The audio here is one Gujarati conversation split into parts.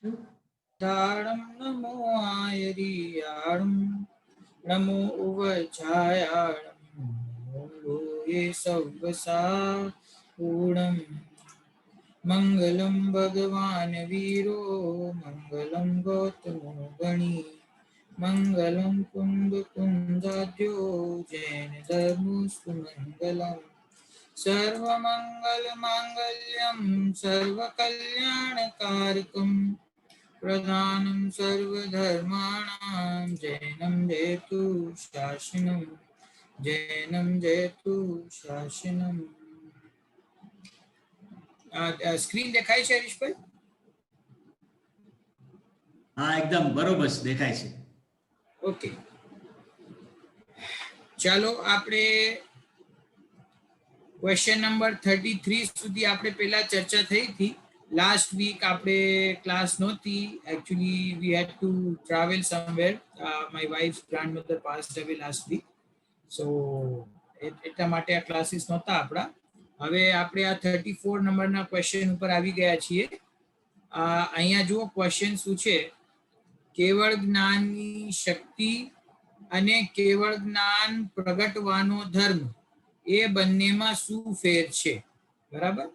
ताड़ं नमो आयरियाळं नमो उवचायाळं नमो लोये सव्वसा पूर्णं मंगलम भगवान वीरो मंगलम गौतमो गणी मंगलम कुंद कुंजाद्यो जैन धर्मस्तु मंगलम सर्वमंगल मांगल्यम सर्वकल्याणकारकम प्रधानं सर्वधर्माणां जैनं जयतु शासनं जैनं जयतु शासनं। स्क्रीन દેખાય છે હરીશભાઈ? હા એકદમ બરોબર દેખાય છે. ઓકે, ચાલો આપણે ક્વેશ્ચન નંબર 33 સુધી આપણે પહેલા ચર્ચા થઈ હતી. લાસ્ટ વીક આપણે ક્લાસ નહોતી. Actually we had to travel somewhere. My wife's grandmother passed away last week, so એટલા માટે આ ક્લાસીસ નહોતા આપણા. હવે આપણે આ 34 નંબરના ક્વેશ્ચન ઉપર આવી ગયા છીએ. અહીંયા જુઓ ક્વેશ્ચન શું છે. કેવળ જ્ઞાનની શક્તિ અને કેવળ જ્ઞાન પ્રગટવાનો ધર્મ એ બંનેમાં શું ફેર છે? બરાબર,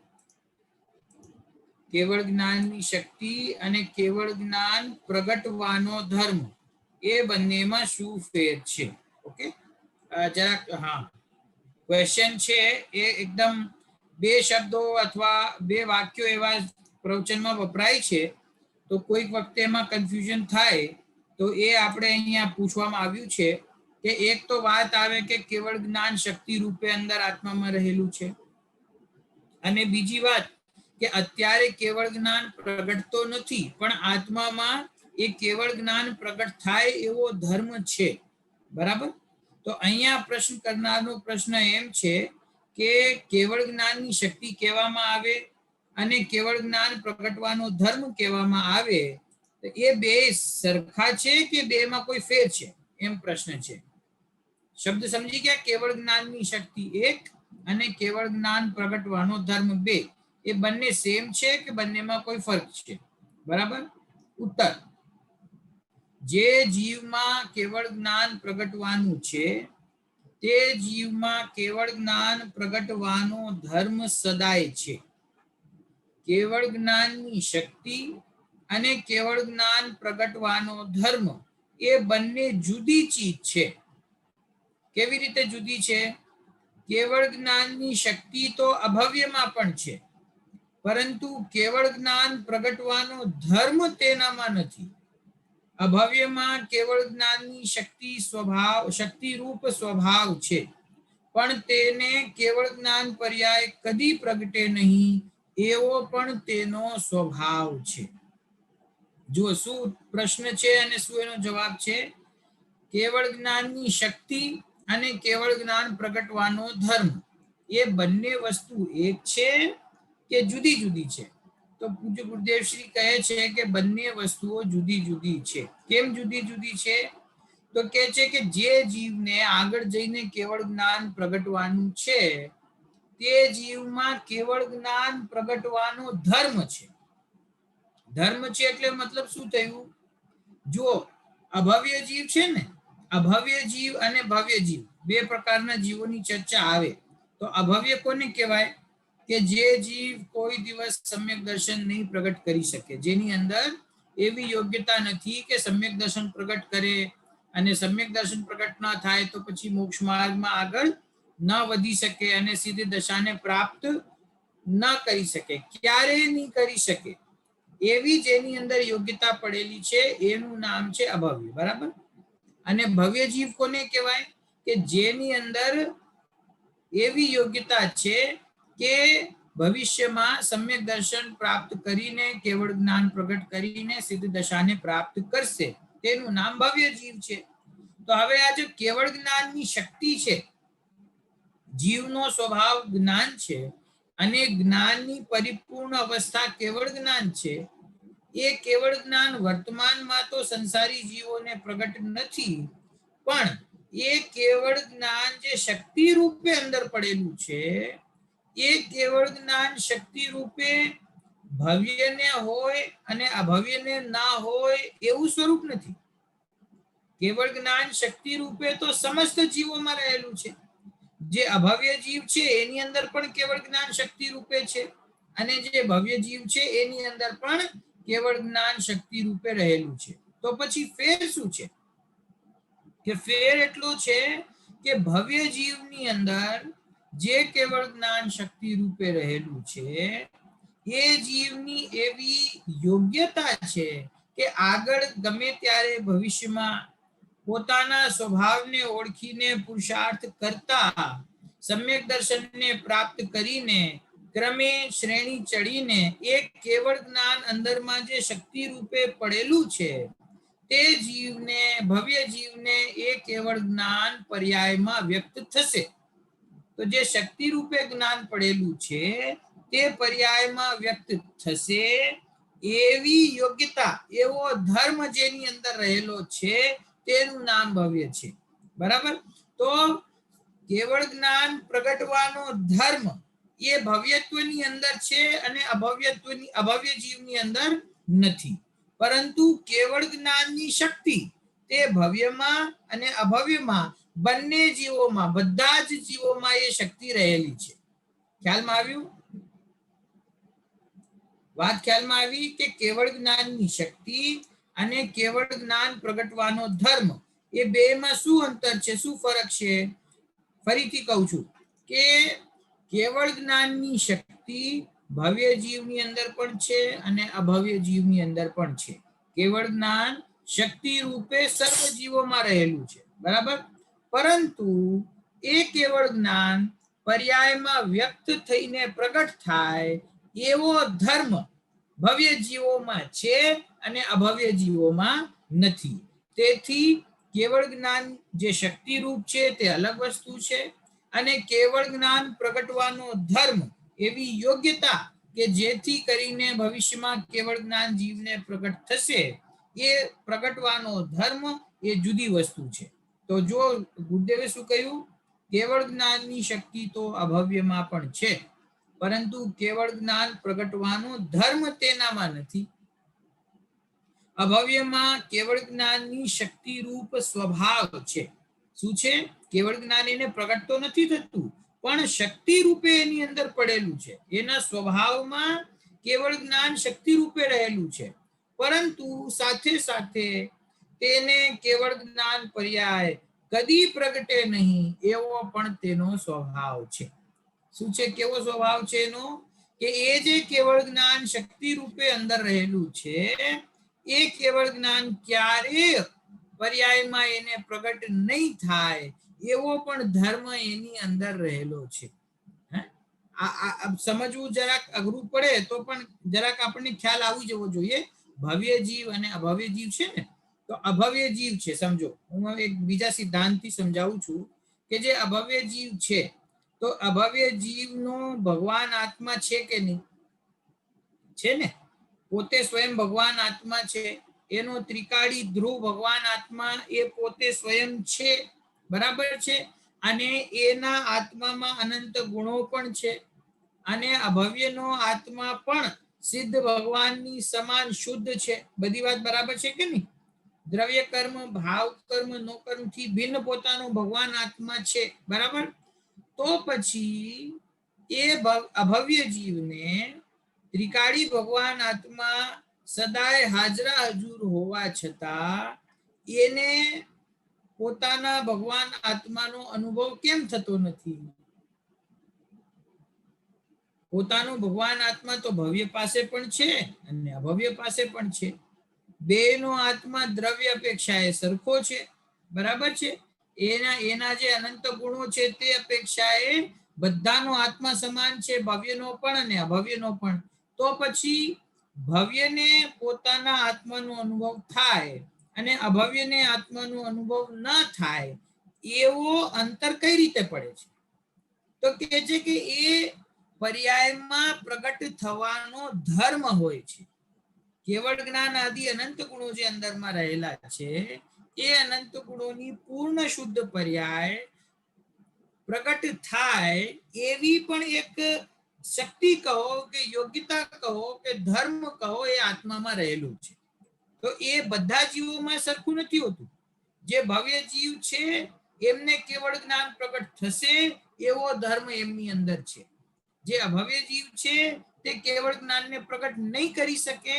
કેવળ જ્ઞાનની શક્તિ અને કેવળ જ્ઞાન પ્રગટવાનો ધર્મ એ બંનેમાં શું ફેર છે? ઓકે, જરાક હા, ક્વેશ્ચન છે એ એકદમ બે શબ્દો અથવા બે વાક્યો એવા પ્રવચનમાં વપરાય છે, તો કોઈક વખતે એમાં કન્ફ્યુઝન થાય. તો એ આપણે અહીંયા પૂછવામાં આવ્યું છે કે એક તો વાત આવે કે કેવળ જ્ઞાન શક્તિ રૂપે અંદર આત્મામાં રહેલું છે, અને બીજી વાત કે અત્યારે કેવળ જ્ઞાન પ્રગટતો નથી પણ આત્મામાં એ કેવળ જ્ઞાન પ્રગટ થાય એવો ધર્મ છે. બરાબર, તો અહીંયા પ્રશ્ન કરનારનો પ્રશ્ન એમ છે કે કેવળ જ્ઞાનની શક્તિ કહેવામાં આવે અને કેવળ જ્ઞાન પ્રગટવાનો ધર્મ કહેવામાં આવે, તો એ બે સરખા છે કે બેમાં કોઈ ફેર છે? એમ પ્રશ્ન છે. શબ્દ સમજી ગયા? કેવળ જ્ઞાનની શક્તિ એક અને કેવળ જ્ઞાન પ્રગટવાનો ધર્મ બે, એ બંને સેમ છે કે બંનેમાં કોઈ ફરક છે? બરાબર, ઉત્તર, જે જીવમાં કેવળ જ્ઞાન પ્રગટવાનું છે તે જીવમાં કેવળ જ્ઞાન પ્રગટવાનો ધર્મ સદાય છે. કેવળ જ્ઞાનની શક્તિ અને કેવળ જ્ઞાન પ્રગટવાનો ધર્મ એ બંને જુદી ચીજ છે. કેવી રીતે જુદી છે? કેવળ જ્ઞાનની શક્તિ તો અભવ્યમાં પણ છે, પરંતુ કેવળ જ્ઞાન પ્રગટવાનો ધર્મ તેનામાં નથી. અભવ્યમાં કેવળ જ્ઞાનની શક્તિ શક્તિરૂપ સ્વભાવ છે, પણ તેને કેવળ જ્ઞાન પર્યાય કદી પ્રગટે નહીં એવો પણ તેનો સ્વભાવ છે. જો શું પ્રશ્ન છે અને શું એનો જવાબ છે? કેવળ જ્ઞાનની શક્તિ અને કેવળ જ્ઞાન પ્રગટવાનો ધર્મ એ બંને વસ્તુ એક છે કે જુદી જુદી છે? તો પૂજ્ય ગુરુદેવ શ્રી કહે છે કે બંને વસ્તુઓ જુદી જુદી છે. કેમ જુદી જુદી છે? તો કહે છે કે જે જીવને આગળ જઈને કેવળ જ્ઞાન પ્રગટવાનું છે તે જીવમાં કેવળ જ્ઞાન પ્રગટવાનો ધર્મ છે. ધર્મ છે એટલે મતલબ શું થયું? જો અભવ્ય જીવ છે ને, અભવ્ય જીવ અને ભવ્ય જીવ બે પ્રકારના જીવોની ચર્ચા આવે. તો અભવ્ય કોને કહેવાય? કે જે જીવ કોઈ દિવસ સમ્યક દર્શન નહીં પ્રગટ કરી શકે, જેની અંદર એવી યોગ્યતા નથી કે સમ્યક દર્શન પ્રગટ કરે, અને સમ્યક દર્શન પ્રગટ ન થાય તો પછી મોક્ષ માર્ગમાં આગળ ન વધી શકે અને સીધી દશાને પ્રાપ્ત ન કરી શકે, ક્યારેય નહીં કરી શકે. એવી જેની અંદર યોગ્યતા પડેલી છે એનું નામ છે અભવ્ય. બરાબર, અને ભવ્ય જીવ કોને કહેવાય? કે જેની અંદર એવી યોગ્યતા છે કે ભવિષ્યમાં સમ્યક દર્શન પ્રાપ્ત કરીને કેવળ જ્ઞાન પ્રગટ કરીને સિદ્ધ દશાને પ્રાપ્ત કરશે, તેનું નામ ભવ્ય જીવ છે. તો હવે આ જે કેવળ જ્ઞાનની શક્તિ છે, જીવનો સ્વભાવ જ્ઞાન છે અને જ્ઞાનની પરિપૂર્ણ અવસ્થા કેવળ જ્ઞાન છે, એ કેવળ જ્ઞાન વર્તમાનમાં તો સંસારી જીવોને પ્રગટ નથી, પણ એ કેવળ જ્ઞાન જે શક્તિ રૂપે અંદર પડેલું છે એ કેવળ જ્ઞાન શક્તિ રૂપે ભવ્યને હોય અને અભવ્યને ના હોય એવું સ્વરૂપ નથી. કેવળ જ્ઞાન શક્તિ રૂપે તો સમસ્ત જીવોમાં રહેલું છે. જે અભવ્ય જીવ છે એની અંદર પણ કેવળ જ્ઞાન શક્તિ રૂપે છે, અને જે ભવ્ય જીવ છે એની અંદર પણ કેવળ જ્ઞાન શક્તિ રૂપે રહેલું છે. તો પછી ફેર શું છે? કે ફેર એટલો છે કે ભવ્ય જીવની અંદર જે કેવળ જ્ઞાન શક્તિ રૂપે રહેલું છે એ જીવની એવી યોગ્યતા છે કે આગળ ગમે ત્યારે ભવિષ્યમાં પોતાના સ્વભાવને ઓળખીને પુરુષાર્થ કરતા સમ્યક દર્શનને પ્રાપ્ત કરીને ક્રમે શ્રેણી ચડીને એક કેવળ જ્ઞાન અંદરમાં જે શક્તિ રૂપે પડેલું છે તે જીવને, ભવ્ય જીવને એ કેવળ જ્ઞાન પર્યાયમાં વ્યક્ત થશે. તો જે શક્તિ રૂપે જ્ઞાન પડેલું છે તે પર્યાયમાં વ્યક્ત થશે. એવી યોગ્યતા, એવો ધર્મ જેની અંદર રહેલો છે તેનું નામ ભવ્ય છે. બરાબર? તો કેવળ જ્ઞાન પ્રગટવાનો ધર્મ એ ભવ્યત્વની અંદર છે અને અભવ્ય જીવની અંદર નથી. પરંતુ કેવળ જ્ઞાનની શક્તિ તે ભવ્યમાં અને અભવ્યમાં બંને જીવોમાં, બધા જ જીવોમાં એ શક્તિ રહેલી છે. ખ્યાલમાં આવ્યું? વાત ખ્યાલમાં આવી કે કેવળ જ્ઞાનની શક્તિ અને કેવળ જ્ઞાન પ્રગટવાનો ધર્મ એ બેમાં શું અંતર છે, શું ફરક છે? ફરીથી કહું છું કે કેવળ જ્ઞાનની શક્તિ ભવ્ય જીવની અંદર પણ છે અને અભવ્ય જીવની અંદર પણ છે. કેવળ જ્ઞાન શક્તિ રૂપે સર્વ જીવોમાં રહેલું છે. બરાબર? પરંતુ એ કેવળ જ્ઞાન પર્યાયમાં વ્યક્ત થઈને પ્રગટ થાય એવો ધર્મ ભવ્ય જીવોમાં છે અને અભવ્ય જીવોમાં નથી. તેથી કેવળ જ્ઞાન જે શક્તિ રૂપ છે તે અલગ વસ્તુ છે, અને કેવળ જ્ઞાન પ્રગટવાનો ધર્મ, એવી યોગ્યતા કે જેથી કરીને ભવિષ્યમાં કેવળ જ્ઞાન જીવને પ્રગટ થશે, એ પ્રગટવાનો ધર્મ એ જુદી વસ્તુ છે. તો જો ગુરુદેવે શું કહ્યું? કેવળ જ્ઞાનની શક્તિ તો અભવ્યમાં પણ છે, પરંતુ કેવળ જ્ઞાન પ્રગટવાનો ધર્મ તેનામાં નથી. અભવ્યમાં કેવળ જ્ઞાનની શક્તિ રૂપ સ્વભાવ છે. શું છે? કેવળ જ્ઞાન એને પ્રગટ તો નથી થતું, પણ શક્તિ રૂપે એની અંદર પડેલું છે. એના સ્વભાવમાં કેવળ જ્ઞાન શક્તિ રૂપે રહેલું છે, પરંતુ સાથે સાથે તેને કેવળ જ્ઞાન પર્યાય કદી પ્રગટે નહીં એવો પણ તેનો સ્વભાવ છે. શું છે? કેવો સ્વભાવ છે એનો? કે એ જે કેવળ જ્ઞાન શક્તિ રૂપે અંદર રહેલું છે એ કેવળ જ્ઞાન ક્યારેય પર્યાયમાં એને પ્રગટ નહીં થાય એવો પણ ધર્મ એની અંદર રહેલો છે. સમજવું જરાક અઘરું પડે તો પણ જરાક આપણને ખ્યાલ આવી જવો જોઈએ. ભવ્ય જીવ અને અભવ્ય જીવ છે ને, તો અભવ્ય જીવ છે, સમજો, હું એક બીજા સિદ્ધાંતથી સમજાવું છું કે જે અભવ્ય જીવ છે, તો અભવ્ય જીવનો ભગવાન આત્મા છે કે નહીં? છે ને. પોતે સ્વયં ભગવાન આત્મા છે. એનો ત્રિકાળી ધ્રુવ ભગવાન આત્મા એ પોતે સ્વયં છે. બરાબર છે? અને એના આત્મામાં અનંત ગુણો પણ છે. અને અભવ્યનો આત્મા પણ સિદ્ધ ભગવાનની સમાન શુદ્ધ છે. બધી વાત બરાબર છે કે નહીં? દ્રવ્ય કર્મ, ભાવ કર્મ, નો કર્મથી ભિન્ન પોતાનો ભગવાન આત્મા છે. બરાબર? તો પછી એ અભવ્ય જીવને ત્રિકાળી ભગવાન આત્મા સદાય હાજરા હજુર હોવા છતાં એને પોતાના ભગવાન આત્માનો અનુભવ કેમ થતો નથી? પોતાનો ભગવાન આત્મા તો ભવ્ય પાસે પણ છે અને અભવ્ય પાસે પણ છે. બેનો આત્મા દ્રવ્ય અપેક્ષાએ સરખો છે. બરાબર છે? એના જે અનંત ગુણો છે તે અપેક્ષાએ બધાનો આત્મા સમાન છે, ભવ્યનો પણ અને અભવ્યનો પણ. તો પછી ભવ્યને પોતાના આત્માનો અનુભવ થાય અને અભવ્યને આત્માનો અનુભવ ન થાય એવો અંતર કઈ રીતે પડે છે? તો કહે છે કે એ પર્યાયમાં પ્રગટ થવાનો ધર્મ હોય છે. કેવળ જ્ઞાન આદિ અનંત ગુણો જે અંદરમાં રહેલા છે એ અનંત ગુણોની પૂર્ણ શુદ્ધ પર્યાય પ્રગટ થાય એવી પણ એક શક્તિ કહો કે યોગ્યતા કહો કે ધર્મ કહો એ આત્મામાં રહેલું છે. તો એ બધા જીવોમાં સરખું નથી હોતું. જે ભવ્ય જીવ છે એમને કેવળ જ્ઞાન પ્રગટ થશે એવો ધર્મ એમની અંદર છે. જે અભવ્ય જીવ છે તે કેવળ જ્ઞાનને પ્રગટ નહીં કરી શકે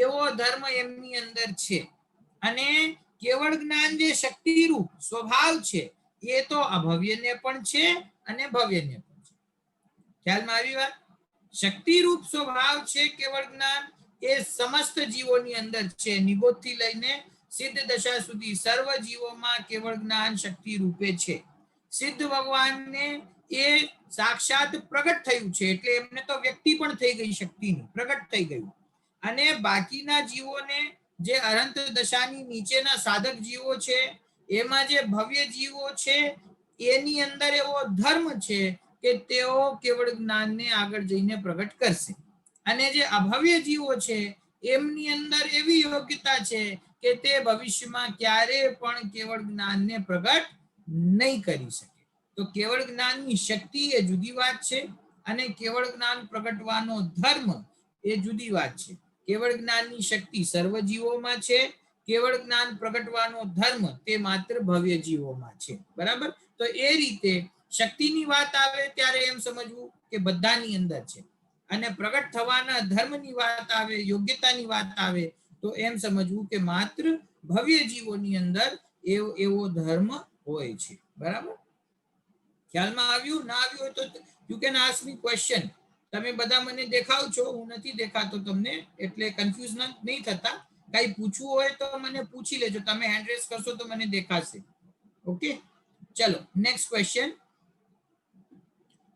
એવો ધર્મ એમની અંદર છે. અને કેવળ જ્ઞાન જે શક્તિરૂપ સ્વભાવ છે એ તો અભવ્યને પણ છે અને ભવ્યને પણ છે. ખ્યાલમાં આવી વાત? શક્તિરૂપ સ્વભાવ છે કેવળ જ્ઞાન એ સમસ્ત જીવોની અંદર છે. નિબોધથી લઈને સિદ્ધ દશા સુધી સર્વ જીવોમાં કેવળ જ્ઞાન શક્તિ રૂપે છે. સિદ્ધ ભગવાનને એ સાક્ષાત પ્રગટ થયું છે એટલે એમને તો વ્યક્તિ પણ થઈ ગઈ, શક્તિની પ્રગટ થઈ ગયું. અને બાકીના જીવોને જે અનંત દશાની નીચેના સાધક જીવો છે એમાં જે ભવ્ય જીવો છે એની અંદર એવો ધર્મ છે કે તેઓ કેવળ જ્ઞાનને આગળ જઈને પ્રગટ કરશે. અને જે અભવ્ય જીવો છે એમની અંદર એવી યોગ્યતા છે કે તે ભવિષ્યમાં ક્યારે પણ કેવળ જ્ઞાનને પ્રગટ નહીં કરી શકે. તો કેવળ જ્ઞાનની શક્તિ એ જુદી વાત છે અને કેવળ જ્ઞાન પ્રગટવાનો ધર્મ એ જુદી વાત છે. કેવળ જ્ઞાનની શક્તિ સર્વ જીવોમાં છે, કેવળ જ્ઞાન પ્રગટવાનો ધર્મ તે માત્ર ભવ્ય જીવોમાં છે. બરાબર? તો એ રીતે શક્તિની વાત આવે ત્યારે એમ સમજવું કે બધાની અંદર છે, અને પ્રગટ થવાના ધર્મની વાત આવે, યોગ્યતાની વાત આવે તો એમ સમજવું કે માત્ર ભવ્ય જીવોની અંદર એવો ધર્મ હોય છે. બરાબર? ખ્યાલમાં આવ્યું? ના આવ્યું હોય તો you can ask me question. તમે બધા મને દેખાવ છો, હું નથી દેખાતો તમને, એટલે કન્ફ્યુઝ નહીં થતા. કઈ પૂછવું હોય તો મને પૂછી લેજો. તમે હેન્ડ રેઝ કરશો તો મને દેખાશે. ઓકે, ચલો નેક્સ્ટ ક્વેશ્ચન.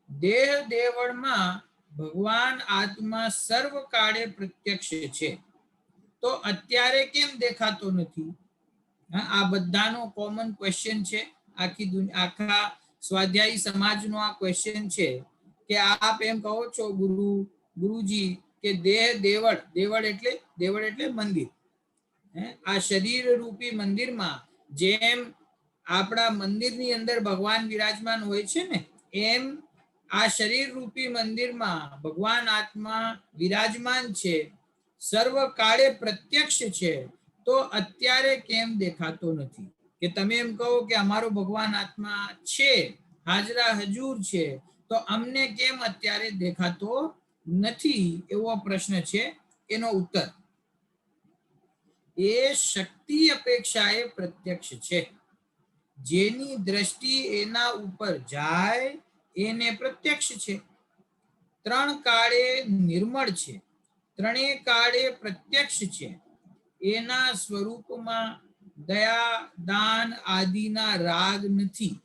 દેહ દેવળમાં ભગવાન આત્મા સર્વ કાળે પ્રત્યક્ષ છે, તો અત્યારે કેમ દેખાતો નથી? આ બધાનો કોમન ક્વેશ્ચન છે. આખા સ્વાધ્યાયી સમાજનો આ ક્વેશ્ચન છે કે આપ એમ કહો છો ગુરુજી કે દેહ દેવળ એટલે મંદિર. આ શરીર રૂપી મંદિરમાં જેમ આપણા મંદિરની અંદર ભગવાન વિરાજમાન હોય છે ને, એમ આ શરીર રૂપી મંદિરમાં ભગવાન આત્મા વિરાજમાન છે, સર્વ કાળે પ્રત્યક્ષ છે, તો અત્યારે કેમ દેખાતો નથી? કે તમે એમ કહો કે અમારો ભગવાન આત્મા છે, હાજરા હજુર છે, તો અમને કેમ અત્યારે દેખાતો નથી? એવો પ્રશ્ન છે. એનો ઉત્તર એ શક્તિ અપેક્ષાએ પ્રત્યક્ષ છે. જેની દ્રષ્ટિ એના ઉપર જાય એને પ્રત્યક્ષ છે. ત્રણ કાળે નિર્મળ છે, ત્રણેય કાળે પ્રત્યક્ષ છે. એના સ્વરૂપમાં દયા દાન આદિના રાગ નથી.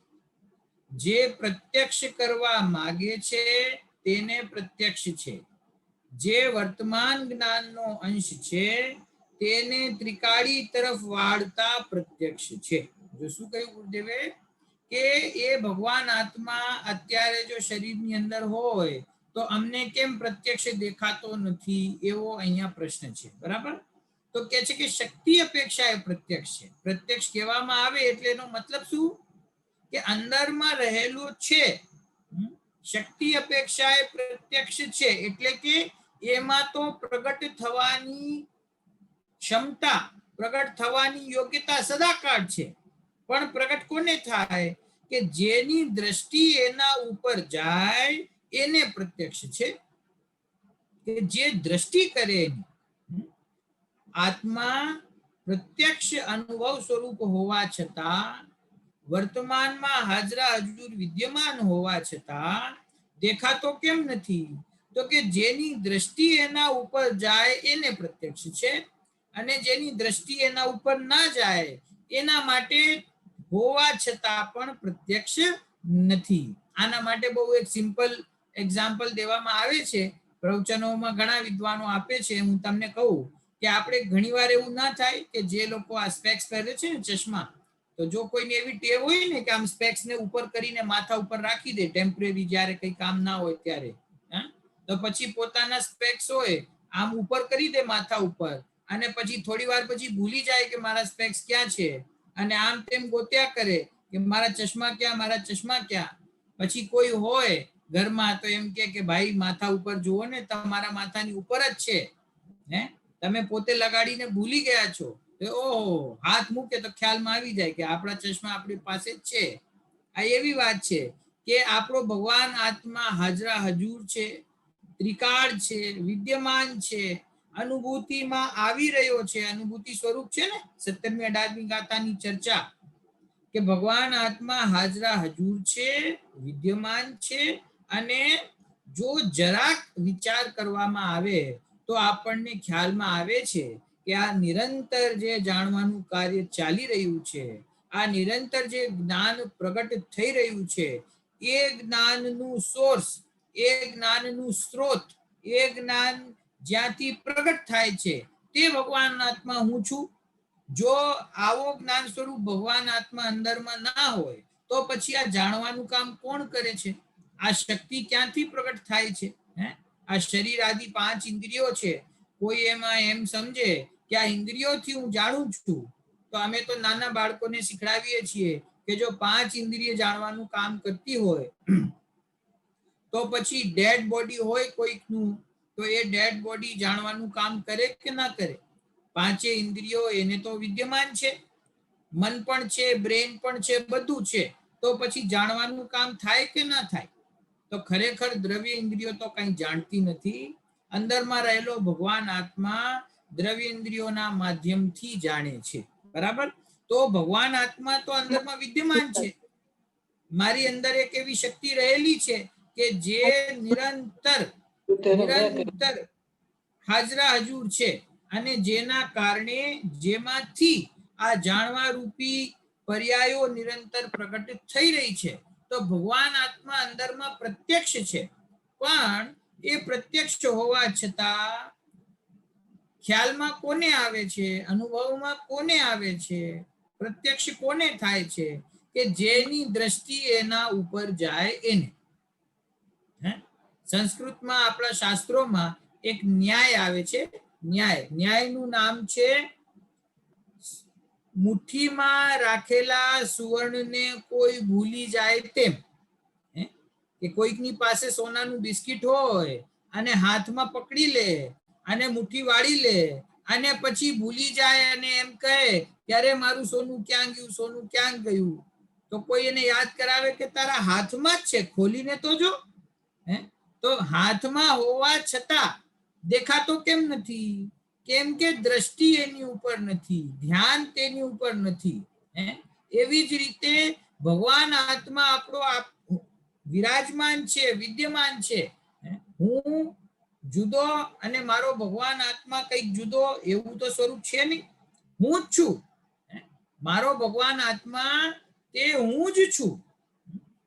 જે પ્રત્યક્ષ કરવા માગે છે તેને પ્રત્યક્ષ છે. જે વર્તમાન જ્ઞાનનો અંશ છે તેને ત્રિકાળી તરફ વાળતા પ્રત્યક્ષ છે. જો શું કહ્યું ગુરુદેવે? કે એ ભગવાન આત્મા અત્યારે જો શરીરની અંદર હોય તો અમને કેમ પ્રત્યક્ષ દેખાતો નથી? એવો અહીંયા પ્રશ્ન છે. બરાબર? તો કે છે કે શક્તિ અપેક્ષા એ પ્રત્યક્ષ છે. પ્રત્યક્ષ કહેવામાં આવે એટલે એનો મતલબ શું? કે અંદરમાં રહેલું છે. શક્તિ અપેક્ષા એ પ્રત્યક્ષ છે એટલે કે એમાં તો પ્રગટ થવાની ક્ષમતા, પ્રગટ થવાની યોગ્યતા સદાકાળ છે. પણ પ્રગટ કોને થાય? કે જેની દ્રષ્ટિ એના ઉપર જાય એને પ્રત્યક્ષ છે. કે જે દ્રષ્ટિ કરે આત્મા પ્રત્યક્ષ અનુભવ સ્વરૂપ હોવા છતાં, વર્તમાનમાં હાજરા હજુર વિદ્યમાન હોવા છતાં દેખાતો કેમ નથી? તો કે જેની દ્રષ્ટિ એના ઉપર જાય એને પ્રત્યક્ષ છે, અને જેની દ્રષ્ટિ એના ઉપર ના જાય એના માટે હોવા છતાં પણ પ્રત્યક્ષ નથી. આના માટે બહુ એક સિમ્પલ એક્ઝામ્પલ દેવામાં આવે છે. પ્રવચનોમાં ઘણા વિદ્વાનો આપે છે. હું તમને કહું કે આપણે ઘણીવાર એવું ના થાય કે જે લોકો આ સ્પેક્સ પહેરે છે ને, ચશ્મા, તો જો કોઈને એવી ટેવ હોય ને કે આમ સ્પેક્સ ને ઉપર કરીને માથા ઉપર રાખી દે ટેમ્પરરી, જ્યારે કઈ કામ ના હોય ત્યારે, તો પછી પોતાના સ્પેક્સ હોય આમ ઉપર કરી દે માથા ઉપર, અને પછી થોડી વાર પછી ભૂલી જાય કે મારા સ્પેક્સ ક્યાં છે, અને આમ તેમ ગોત્યા કરે કે મારા ચશ્મા ક્યાં, મારા ચશ્મા ક્યાં. પછી કોઈ હોય ઘરમાં તો એમ કે ભાઈ માથા ઉપર જુઓ ને, તમારા માથાની ઉપર જ છે, હે તમે પોતે લગાડીને ભૂલી ગયા છો, તો ઓહો હાથ મૂકે તો ખ્યાલમાં આવી જાય કે આપણા ચશ્મા આપણી પાસે જ છે. આ એવી વાત છે કે આપણો ભગવાન આત્મા હાજરા હજુર છે, ત્રિકાળ છે, વિદ્યમાન છે, અનુભૂતિમાં આવી રહ્યો છે. અનુભૂતિ સ્વરૂપ છે ને 17મી 18મી ગાથાની ચર્ચા કે ભગવાન આત્મા હાજરા હજુર છે, વિદ્યમાન છે, અને જો જરાક વિચાર કરવામાં આવે તો આપણને ખ્યાલમાં આવે છે કે આ નિરંતર જે જાણવાનું કાર્ય ચાલી રહ્યું છે, આ નિરંતર જે જ્ઞાન પ્રગટ થઈ રહ્યું છે, એ જ્ઞાનનું સોર્સ, એ જ્ઞાનનું સ્ત્રોત, એ જ્ઞાન જ્યાંથી પ્રગટ થાય છે તે ભગવાન આત્મા હું છું. જો આવો જ્ઞાન સ્વરૂપ ભગવાન આત્મા અંદરમાં ના હોય તો પછી આ જાણવાનું કામ કોણ કરે છે? આ શક્તિ ક્યાંથી પ્રગટ થાય છે? હે આ શરીર આદિ 5 ઇન્દ્રિયો છે, કોઈ એમાં એમ સમજે કે આ ઇન્દ્રિયોથી હું જાણું છું, તો અમે તો નાના બાળકોને શીખડાવીએ છીએ કે જો 5 ઇન્દ્રિય જાણવાનું કામ કરતી હોય તો પછી ડેડ બોડી હોય કોઈકનું, તો એ ડેડ બોડી જાણવાનું કામ કરે કે ના કરે? 5 ઇન્દ્રિયો એને તો વિદ્યમાન છે, મન પણ છે, બ્રેન પણ છે, બધું છે, તો પછી જાણવાનું કામ થાય કે ના થાય? તો ખરેખર દ્રવ્ય ઇન્દ્રિયો તો કંઈ જાણતી નથી. અંદરમાં રહેલો ભગવાન આત્મા દ્રવ્ય ઇન્દ્રિયોના માધ્યમથી જાણે છે. બરાબર? તો ભગવાન આત્મા તો અંદરમાં વિદ્યમાન છે. મારી અંદર એક એવી શક્તિ રહેલી છે કે જે નિરંતર હાજરા હજુર છે, અને જેના કારણે જેમાંથી આ જાણવા રૂપી પર્યાયો નિરંતર પ્રગટ થઈ રહી છે. તો ભગવાન આત્મા અંદરમાં પ્રત્યક્ષ છે, પણ એ પ્રત્યક્ષ હોવા છતાં ખ્યાલમાં કોને આવે છે, અનુભવમાં કોને આવે છે, પ્રત્યક્ષ કોને થાય છે? કે જેની દ્રષ્ટિ એના ઉપર જાય એને. સંસ્કૃતમાં આપણા શાસ્ત્રોમાં એક ન્યાય આવે છે, ન્યાયનું નામ છે મુઠ્ઠીમાં રાખેલા સુવર્ણને કોઈ ભૂલી જાય તેમ. કે કોઈકની પાસે સોનાનું બિસ્કિટ હોય અને હાથમાં પકડી લે અને મુઠ્ઠી વાળી લે અને પછી ભૂલી જાય અને એમ કહે ત્યારે મારું સોનું ક્યાં ગયું, સોનું ક્યાં ગયું? તો કોઈ એને યાદ કરાવે કે તારા હાથમાં જ છે, ખોલીને તો જો. તો હાથમાં હોવા છતાં દેખાતો કેમ નથી? કેમ કે દ્રષ્ટિ એની ઉપર નથી, ધ્યાન તેની ઉપર નથી. એવી જ રીતે ભગવાન આત્મા આપણો વિરાજમાન છે, વિદ્યમાન છે. હું જુદો અને મારો ભગવાન આત્મા કંઈક જુદો એવું તો સ્વરૂપ છે નહીં. હું જ છું. મારો ભગવાન આત્મા તે હું જ છું.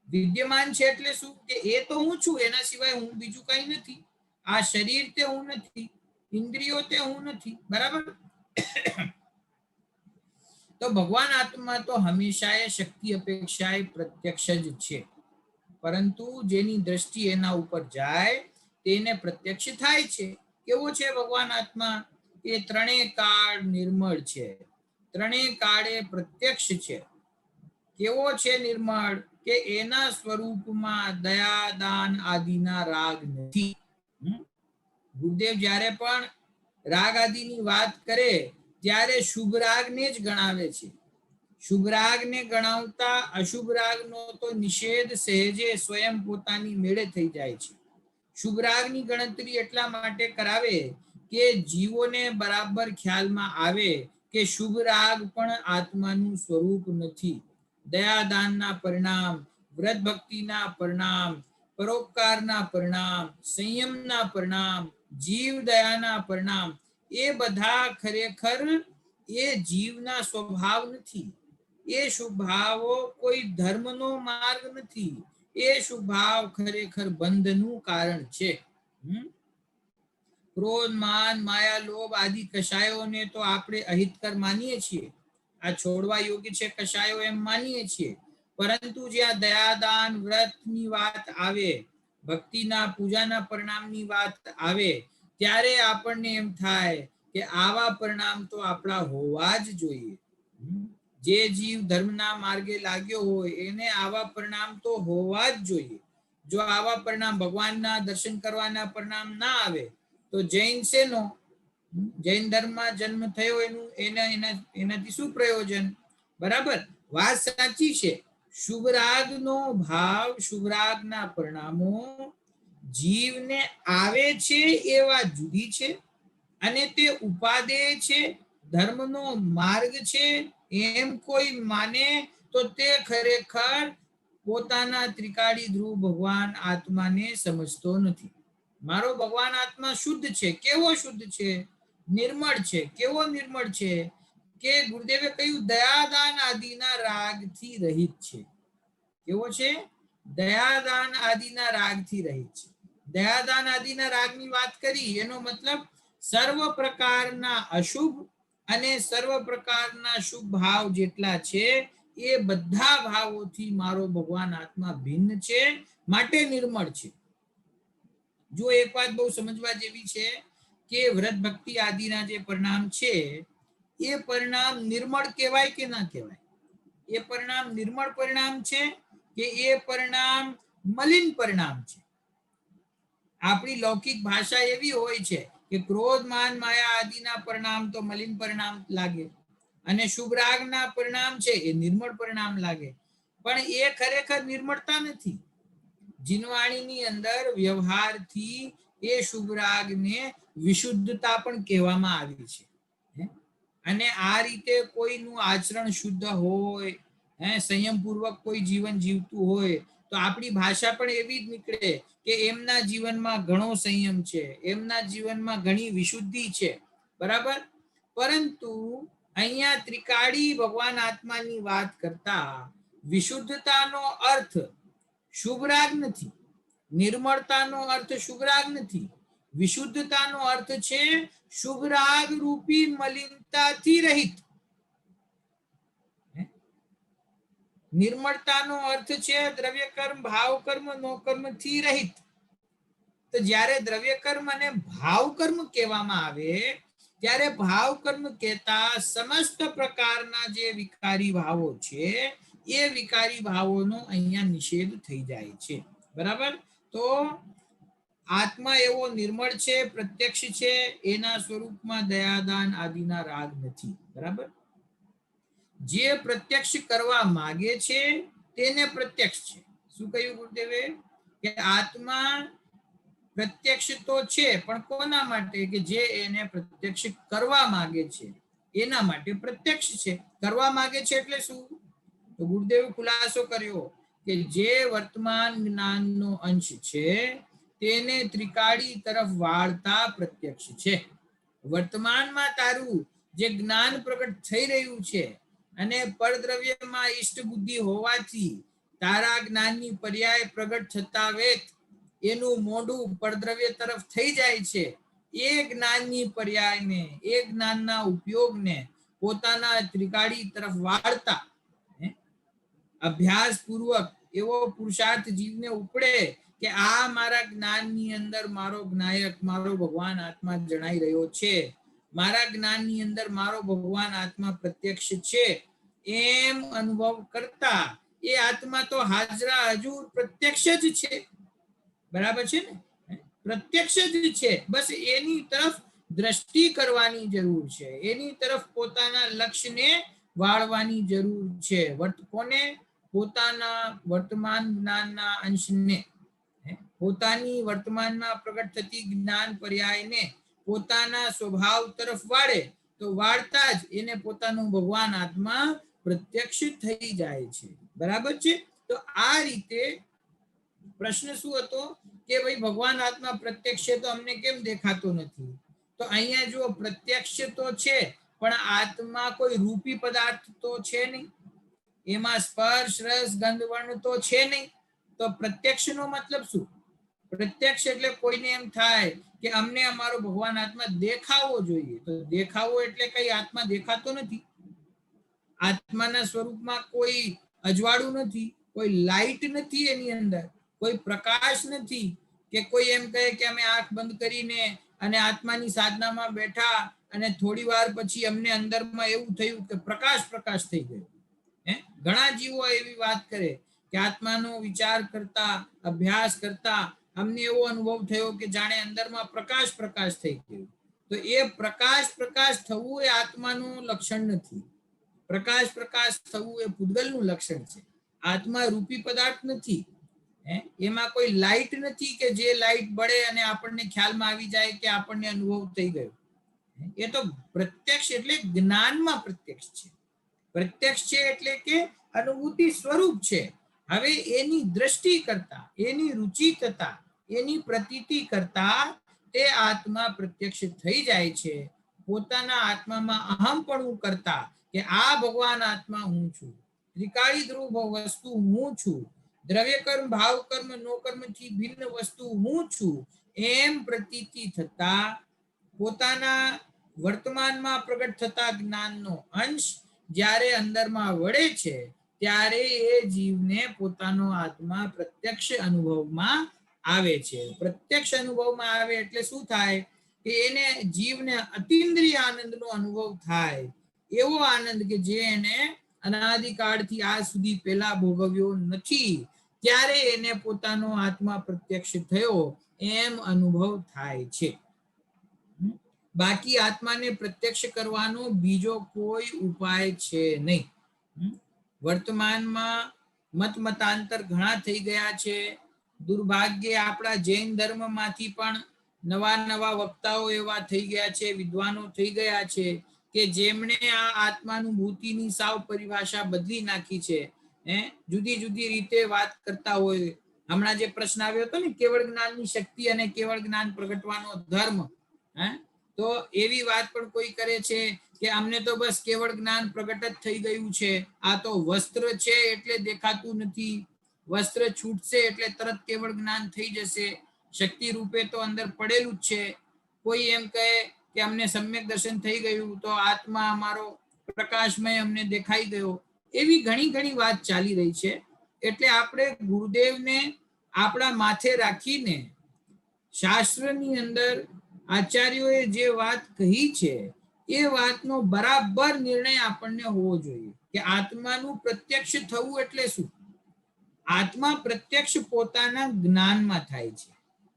વિદ્યમાન છે એટલે શું? કે એ તો હું છું, એના સિવાય હું બીજું કંઈ નથી. આ શરીર તે હું નથી, ઇન્દ્રિયો તે હું નથી. બરાબર? તો ભગવાન આત્મા તો હંમેશા શક્તિ અપેક્ષાએ પ્રત્યક્ષ જ છે, પરંતુ જેની દ્રષ્ટિ એના ઉપર જાય તેને પ્રત્યક્ષ થાય છે. કેવો છે ભગવાન આત્મા? એ ત્રણેય કાળ નિર્મળ છે, ત્રણેય કાળે પ્રત્યક્ષ છે. કેવો છે નિર્મળ? કે એના સ્વરૂપમાં દયા દાન આદિના રાગ નથી. ગુરુદેવ જ્યારે પણ રાગ આદિની વાત કરે ત્યારે શુભ રાગને જ ગણાવે છે. શુભ રાગને ગણાવતા અશુભ રાગનો તો નિષેધ સહેજે સ્વયં પોતાની મેળે થઈ જાય છે. શુભ રાગની ગણતરી એટલા માટે કરાવે કે જીવોને બરાબર ખ્યાલમાં આવે કે શુભ રાગ પણ આત્માનું સ્વરૂપ નથી. દયાદાનના પરિણામ, વ્રત ભક્તિના પરિણામ, પરોપકારના પરિણામ, સંયમના પરિણામ, જીવ દયાના પરિણામ, એ બધા ખરેખર એ જીવના સ્વભાવ નથી. એ સ્વભાવો કોઈ ધર્મનો માર્ગ નથી. એ સ્વભાવ ખરેખર બંધનું કારણ છે. ક્રોધ, માન, માયા, લોભ આદિ કષાયોને તો આપણે અહિતકર માનીએ છીએ. આ છોડવા યોગ્ય છે કષાયો એમ માનીએ છીએ. પરંતુ જ્યાં દયાદાન વ્રતની વાત આવે, ભક્તિના પૂજાના પરિણામની વાત આવે, ત્યારે આપણને એમ થાય કે આવા પરિણામ તો આપણા હોવા જ જોઈએ. જે જીવ ધર્મના માર્ગે લાગ્યો હોય એને આવા પરિણામ તો હોવા જ જોઈએ. જો આવા પરિણામ ભગવાનના દર્શન કરવાના પરિણામ ના આવે તો જૈન શેનો જૈન ધર્મમાં જન્મ થયો એનાથી શું પ્રયોજન? બરાબર, વાત સાચી છે. શુભરાગનો ભાવ, શુભરાગના પરિણામો જીવને આવે છે એ વાત જુદી છે, અને તે ઉપાદેય છે, ધર્મનો માર્ગ છે એમ કોઈ માને તો તે ખરેખર પોતાના ત્રિકાળી ધ્રુવ ભગવાન આત્માને સમજતો નથી. મારો ભગવાન આત્મા શુદ્ધ છે. કેવો શુદ્ધ છે? નિર્મળ છે. કેવો નિર્મળ છે? કે ગુરુદેવે કહ્યું દયાદાન આદિના રાગથી રહિત છે. કેવો છે? દયાદાન આદિના રાગથી રહિત છે. દયાદાન આદિના રાગની વાત કરી, એનો મતલબ સર્વ પ્રકારના અશુભ અને સર્વ પ્રકારના શુભ ભાવ જેટલા છે એ બધા ભાવોથી મારો ભગવાન આત્મા ભિન્ન છે, માટે નિર્મળ છે. જો એક વાત બહુ સમજવા જેવી છે કે વ્રત ભક્તિ આદિના જે પરિણામ છે એ પરિણામ નિર્મળ કહેવાય કે ના કહેવાય? એ પરિણામ નિર્મળ પરિણામ છે કે એ પરિણામ મલિન પરિણામ છે? આપણી લૌકિક ભાષા એવી હોય છે કે ક્રોધ માન માયા આદિના પરિણામ તો મલિન પરિણામ લાગે, અને શુભ રાગના પરિણામ છે એ નિર્મળ પરિણામ લાગે. પણ એ ખરેખર નિર્મળતા નથી. જીનવાણીની અંદર વ્યવહારથી એ શુભ રાગને વિશુદ્ધતા પણ કહેવામાં આવી છે. અને આ રીતે કોઈનું આચરણ શુદ્ધ હોય, સંયમપૂર્વક કોઈ જીવન જીવતું હોય તો આપણી ભાષા પણ એવી જ નીકળે કે એમના જીવનમાં ઘણો સંયમ છે, એમના જીવનમાં ઘણી વિશુદ્ધિ છે. બરાબર, પરંતુ અહીંયા ત્રિકાળી ભગવાન આત્માની વાત કરતા વિશુદ્ધતાનો અર્થ શુભરાગ નથી, નિર્મળતાનો અર્થ શુભરાગ નથી. વિશુદ્ધતાનો અર્થ છે શુભરાગ રૂપી મલિનતાથી રહિત. નિર્મળતાનો અર્થ છે દ્રવ્ય કર્મ, ભાવ કર્મ, નો કર્મ થી રહિત. તો જ્યારે દ્રવ્ય કર્મ અને ભાવ કર્મ કહેવામાં આવે ત્યારે ભાવ કર્મ કહેતા સમસ્ત પ્રકારના જે વિકારી ભાવો છે એ વિકારી ભાવોનો અહીંયા નિષેધ થઈ જાય છે. બરાબર, તો આત્મા એવો નિર્મળ છે, પ્રત્યક્ષ છે, એના સ્વરૂપમાં દયાદાન આદિના રાગ નથી. બરાબર, જે પ્રત્યક્ષ કરવા માંગે છે તેને પ્રત્યક્ષ છે. શું કહ્યું ગુરુદેવે? કે આત્મા પ્રત્યક્ષ તો છે, પણ કોના માટે? કે જે એને પ્રત્યક્ષ કરવા માંગે છે એના માટે પ્રત્યક્ષ છે. કરવા માંગે છે એટલે શું? તો ગુરુદેવે ખુલાસો કર્યો કે જે વર્તમાન જ્ઞાનનો અંશ છે તેને ત્રિકાળી તરફ વાળતા પ્રત્યક્ષ છે. વર્તમાનમાં તારું જે જ્ઞાન પ્રગટ થઈ રહ્યું છે અને પરદ્રવ્યમાં ઈષ્ટ બુદ્ધિ હોવાથી તારા જ્ઞાનની પર્યાય પ્રગટ થતા વેત એનું મોઢું પરદ્રવ્ય તરફ થઈ જાય છે. એ જ્ઞાનની પર્યાયને, એ જ્ઞાનના ઉપયોગને પોતાના ત્રિકાળી તરફ વાળતા અભ્યાસ પૂર્વક એવો પુરુષાર્થ જીવને ઉપડે કે આ મારા જ્ઞાનની અંદર મારો જ્ઞાયક, મારો ભગવાન આત્મા જણાઈ રહ્યો છે, મારા જ્ઞાનની અંદર મારો ભગવાન આત્મા પ્રત્યક્ષ છે, એમ અનુભવ કરતા એ આત્મા તો હાજરા હજુર પ્રત્યક્ષ જ છે. બરાબર છે ને? પ્રત્યક્ષ જ છે. બસ એની તરફ દ્રષ્ટિ કરવાની જરૂર છે, એની તરફ પોતાના લક્ષ્યને વાળવાની જરૂર છે. કોને? પોતાના વર્તમાન જ્ઞાનના અંશને, પોતાની વર્તમાનમાં પ્રગટ થતી જ્ઞાન પર્યાયને પોતાના સ્વભાવ તરફ વાળે તો વાળતા જ એને પોતાનું ભગવાન આત્મા પ્રત્યક્ષ થઈ જાય છે. બરાબર છે? તો આ રીતે પ્રશ્ન શું હતો કે ભાઈ ભગવાન આત્મા પ્રત્યક્ષ છે તો અમને કેમ દેખાતો નથી? તો અહીંયા જો પ્રત્યક્ષ તો છે પણ આત્મા કોઈ રૂપી પદાર્થ તો છે નહીં, એમાં સ્પર્શ, રસ, ગંધ, વર્ણ તો છે નહીં. તો પ્રત્યક્ષનો મતલબ શું? પ્રત્યક્ષ એટલે કોઈને એમ થાય કે અમને અમારો ભગવાન આત્મા દેખાવો જોઈએ. તો દેખાવો એટલે કઈ આત્મા દેખાતો નથી. આત્માના સ્વરૂપમાં કોઈ અજવાળું નથી, કોઈ લાઈટ નથી, એની અંદર કોઈ પ્રકાશ નથી કે કોઈ એમ કહે કે અમે આંખ બંધ કરીને અને આત્માની સાધનામાં બેઠા અને થોડી વાર પછી અમને અંદરમાં એવું થયું કે પ્રકાશ પ્રકાશ થઈ ગયો. ઘણા જીવો એવી વાત કરે કે આત્માનો વિચાર કરતા અભ્યાસ કરતા અમને એવો અનુભવ થયો કે જાણે અંદરમાં પ્રકાશ પ્રકાશ થઈ ગયો. તો એ પ્રકાશ પ્રકાશ થવું એ આત્માનું લક્ષણ નથી. પ્રકાશ પ્રકાશ થવું એ પૂતગલનું લક્ષણ છે. આત્મા રૂપી પદાર્થ નથી. એમાં કોઈ લાઈટ નથી કે જે લાઈટ બળે અને આપણને ખ્યાલમાં આવી જાય કે આપણને અનુભવ થઈ ગયો. એ તો પ્રત્યક્ષ એટલે જ્ઞાનમાં પ્રત્યક્ષ છે. પ્રત્યક્ષ છે એટલે કે અનુભૂતિ સ્વરૂપ છે. હવે એની દ્રષ્ટિ કરતા, એની રુચિ કરતા, એની પ્રતીતિ કરતા તે આત્મા પ્રત્યક્ષ થઈ જાય છે. પોતાના આત્મામાં અહમપણું કરતા કે આ ભગવાન આત્મા હું છું, ત્રિકાળી ધ્રુવ વસ્તુ હું છું, દ્રવ્ય કર્મ ભાવ કર્મ નો કર્મથી ભિન્ન વસ્તુ હું છું, એમ પ્રતીતિ થતા પોતાના વર્તમાનમાં પ્રગટ થતા જ્ઞાનનો અંશ જ્યારે અંદરમાં વળે છે ત્યારે એ જીવને પોતાનો આત્મા પ્રત્યક્ષ અનુભવમાં આવે છે. પ્રત્યક્ષ અનુભવમાં આવે એટલે શું થાય કે એને જીવને અતિન્દ્રિય આનંદનો અનુભવ થાય. એવો આનંદ કે જે એને અનાદિકાળથી આજ સુધી પહેલા ભોગવ્યો નથી, ત્યારે એને પોતાનો આત્મા પ્રત્યક્ષ થયો એમ અનુભવ થાય છે. બાકી આત્માને પ્રત્યક્ષ કરવાનો બીજો કોઈ ઉપાય છે નહીં. વર્તમાનમાં મતાંતર ઘણા થઈ ગયા છે. દુર્ભાગ્યે આપણા જૈન ધર્મમાંથી પણ નવા નવા વક્તાઓ એવા થઈ ગયા છે, વિદ્વાનો થઈ ગયા છે કે જેમણે આ આત્માનુભૂતિની સાવ પરિભાષા બદલી નાખી છે. જુદી જુદી રીતે વાત કરતા હોય. હમણાં જે પ્રશ્ન આવ્યો હતો ને, કેવળ જ્ઞાનની શક્તિ અને કેવળ જ્ઞાન પ્રગટવાનો ધર્મ, તો એવી વાત પણ કોઈ કરે છે કે અમને તો બસ કેવળ જ્ઞાન પ્રગટ જ થઈ ગયું છે. આ તો વસ્ત્ર છે એટલે દેખાતું નથી, વસ્ત્ર છૂટશે એટલે તરત કેવળ જ્ઞાન થઈ જશે, શક્તિ રૂપે તો અંદર પડેલું જ છે. કોઈ એમ કહે કે અમને સમ્યક દર્શન થઈ ગયું તો આત્મા અમારો પ્રકાશમય અમને દેખાઈ ગયો. એવી ઘણી ઘણી વાત ચાલી રહી છે. એટલે આપણે ગુરુદેવને આપણા માથે રાખીને શાસ્ત્રની અંદર આચાર્યોએ જે વાત કહી છે એ વાતનો બરાબર નિર્ણય આપણને હોવો જોઈએ કે આત્માનું પ્રત્યક્ષ થવું એટલે શું. આત્મા પ્રત્યક્ષ પોતાના જ્ઞાનમાં થાય છે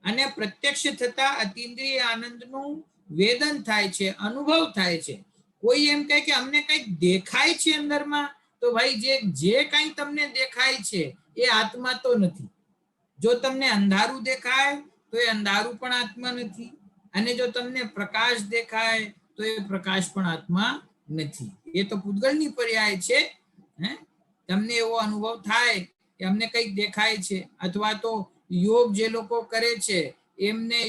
અને પ્રત્યક્ષ થતા અતિન્દ્રિય આનંદનું વેદન થાય છે, અનુભવ થાય છે. કોઈ એમ કહે કે અમને કંઈક દેખાય છે અંદરમાં, તો ભાઈ જે કંઈ તમને દેખાય છે એ આત્મા તો નથી. જો તમને અંધારું દેખાય તો એ અંધારું પણ આત્મા નથી, અને જો તમને પ્રકાશ દેખાય તો એ પ્રકાશ પણ આત્મા નથી. એ તો પૂતગલની પર્યાય છે. તમને એવો અનુભવ થાય કે અમને કંઈક દેખાય છે, અથવા તો યોગ જે લોકો કરે છે એમને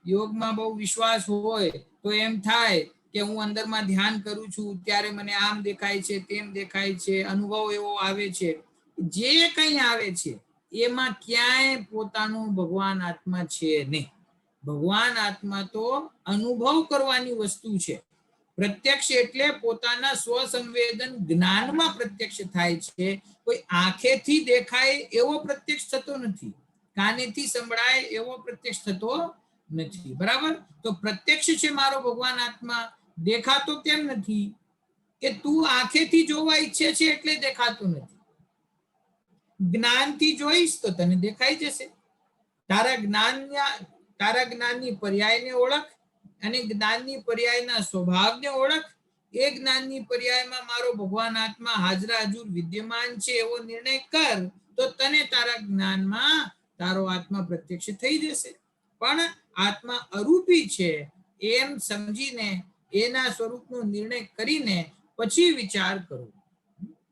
યોગમાં બહુ વિશ્વાસ હોય તો એમ થાય કે હું અંદરમાં ધ્યાન કરું છું ત્યારે મને આમ દેખાય છે, તેમ દેખાય છે, અનુભવ એવો આવે છે. જે કંઈ આવે છે એમાં ક્યાંય પોતાનું ભગવાન આત્મા છે નહીં. ભગવાન આત્મા તો અનુભવ કરવાની વસ્તુ છે. પ્રત્યક્ષ એટલે પોતાના સ્વસંવેદન જ્ઞાનમાં પ્રત્યક્ષ થાય છે. કોઈ આંખેથી દેખાય એવો પ્રત્યક્ષ થતો નથી, કાનેથી સંભળાય એવો પ્રત્યક્ષ થતો નથી. બરાબર? તો પ્રત્યક્ષ છે મારો ભગવાન આત્મા, દેખાતો કેમ નથી? કે તું આંખેથી જોવા ઈચ્છે છે એટલે દેખાતો નથી. જ્ઞાનથી જોઈશ તો તને દેખાઈ જશે. તારા જ્ઞાનની પર્યાયને ઓળખ અને જ્ઞાનની પર્યાયના સ્વભાવને ઓળખ. એ જ્ઞાનની પર્યાયમાં મારો ભગવાન આત્મા હાજરા હજુર વિદ્યમાન છે એવો નિર્ણય કર, તો તને તારા જ્ઞાનમાં તારો આત્મા પ્રત્યક્ષ થઈ જશે. પણ આત્મા અરૂપી છે એમ સમજીને એના સ્વરૂપનો નિર્ણય કરીને પછી વિચાર કરવો,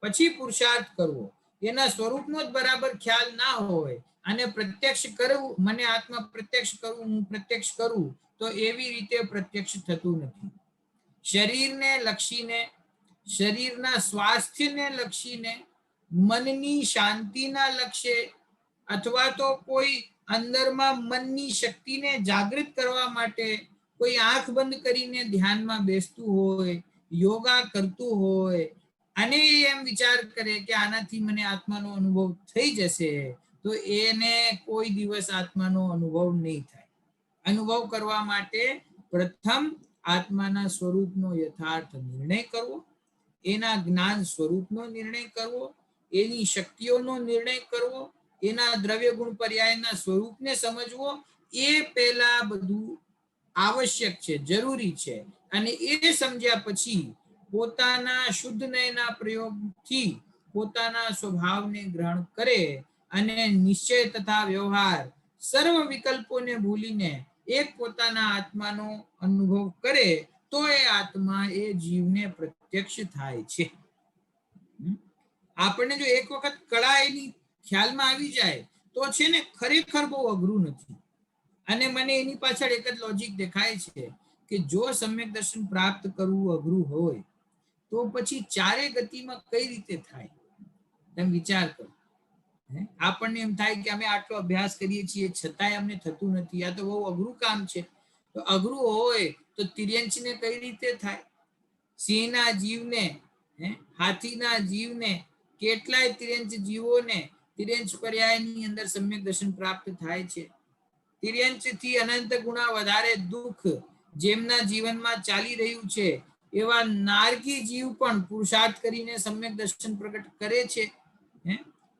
પછી પુરુષાર્થ કરવો. એના સ્વરૂપનો જ બરાબર ખ્યાલ ના હોય અને પ્રત્યક્ષ કરવું, મને આત્મા પ્રત્યક્ષ કરવું, હું પ્રત્યક્ષ કરું, તો એવી રીતે પ્રત્યક્ષ થતું નથી. શરીરને લક્ષીને, શરીરના સ્વાસ્થ્યને લક્ષીને, મનની શાંતિના લક્ષ્ય, અથવા તો કોઈ અંદરમાં મનની શક્તિને જાગૃત કરવા માટે કોઈ આંખ બંધ કરીને ધ્યાનમાં બેસતું હોય, યોગા કરતું હોય અને એમ વિચાર કરે કે આનાથી મને આત્માનો અનુભવ થઈ જશે, તો એને કોઈ દિવસ આત્માનો અનુભવ નહીં થાય. અનુભવ કરવા માટે પ્રથમ આત્માના સ્વરૂપનો યથાર્થ નિર્ણય કરવો, એના જ્ઞાન સ્વરૂપનો નિર્ણય કરવો, એની શક્તિઓનો નિર્ણય કરવો, એના દ્રવ્ય ગુણ પર્યાયના સ્વરૂપને સમજવો, એ પહેલા બધું આવશ્યક છે, જરૂરી છે. અને એ સમજ્યા પછી પોતાના શુદ્ધ નયના પ્રયોગથી પોતાના સ્વભાવને ગ્રહણ કરે અને નિશ્ચય તથા વ્યવહાર સર્વ વિકલ્પોને ભૂલીને એક પોતાના આત્માનો અનુભવ કરે તો એ આત્મા એ જીવને પ્રત્યક્ષ થાય છે. આપણને જો એક વખત કળા એની ખ્યાલમાં આવી જાય તો છે ને ખરેખર બહુ અઘરું નથી. અને મને એની પાછળ એક જ લોજિક દેખાય છે કે જો સમ્યક દર્શન પ્રાપ્ત કરવું અઘરું હોય તો પછી ચારે ગતિમાં કઈ રીતે થાય? તમે વિચાર કરો. આપણને એમ થાય કે અમે આટલો અભ્યાસ કરીએ છીએ છતાંય અમને થતું નથી, આ તો બહુ અઘરું કામ છે. તો અઘરું હોય તો તિર્યંચને કઈ રીતે થાય? સિંહના જીવને, હાથીના જીવને, કેટલાય તિર્યંચ જીવોને તિર્યંચ પર્યાયની અંદર સમ્યક દર્શન પ્રાપ્ત થાય છે. તિર્યંચથી અનંત ગુણા વધારે દુઃખ જેમના જીવનમાં ચાલી રહ્યું છે એવા નારકી જીવ પણ પુરુષાર્થ કરીને સમ્યક દર્શન પ્રગટ કરે છે.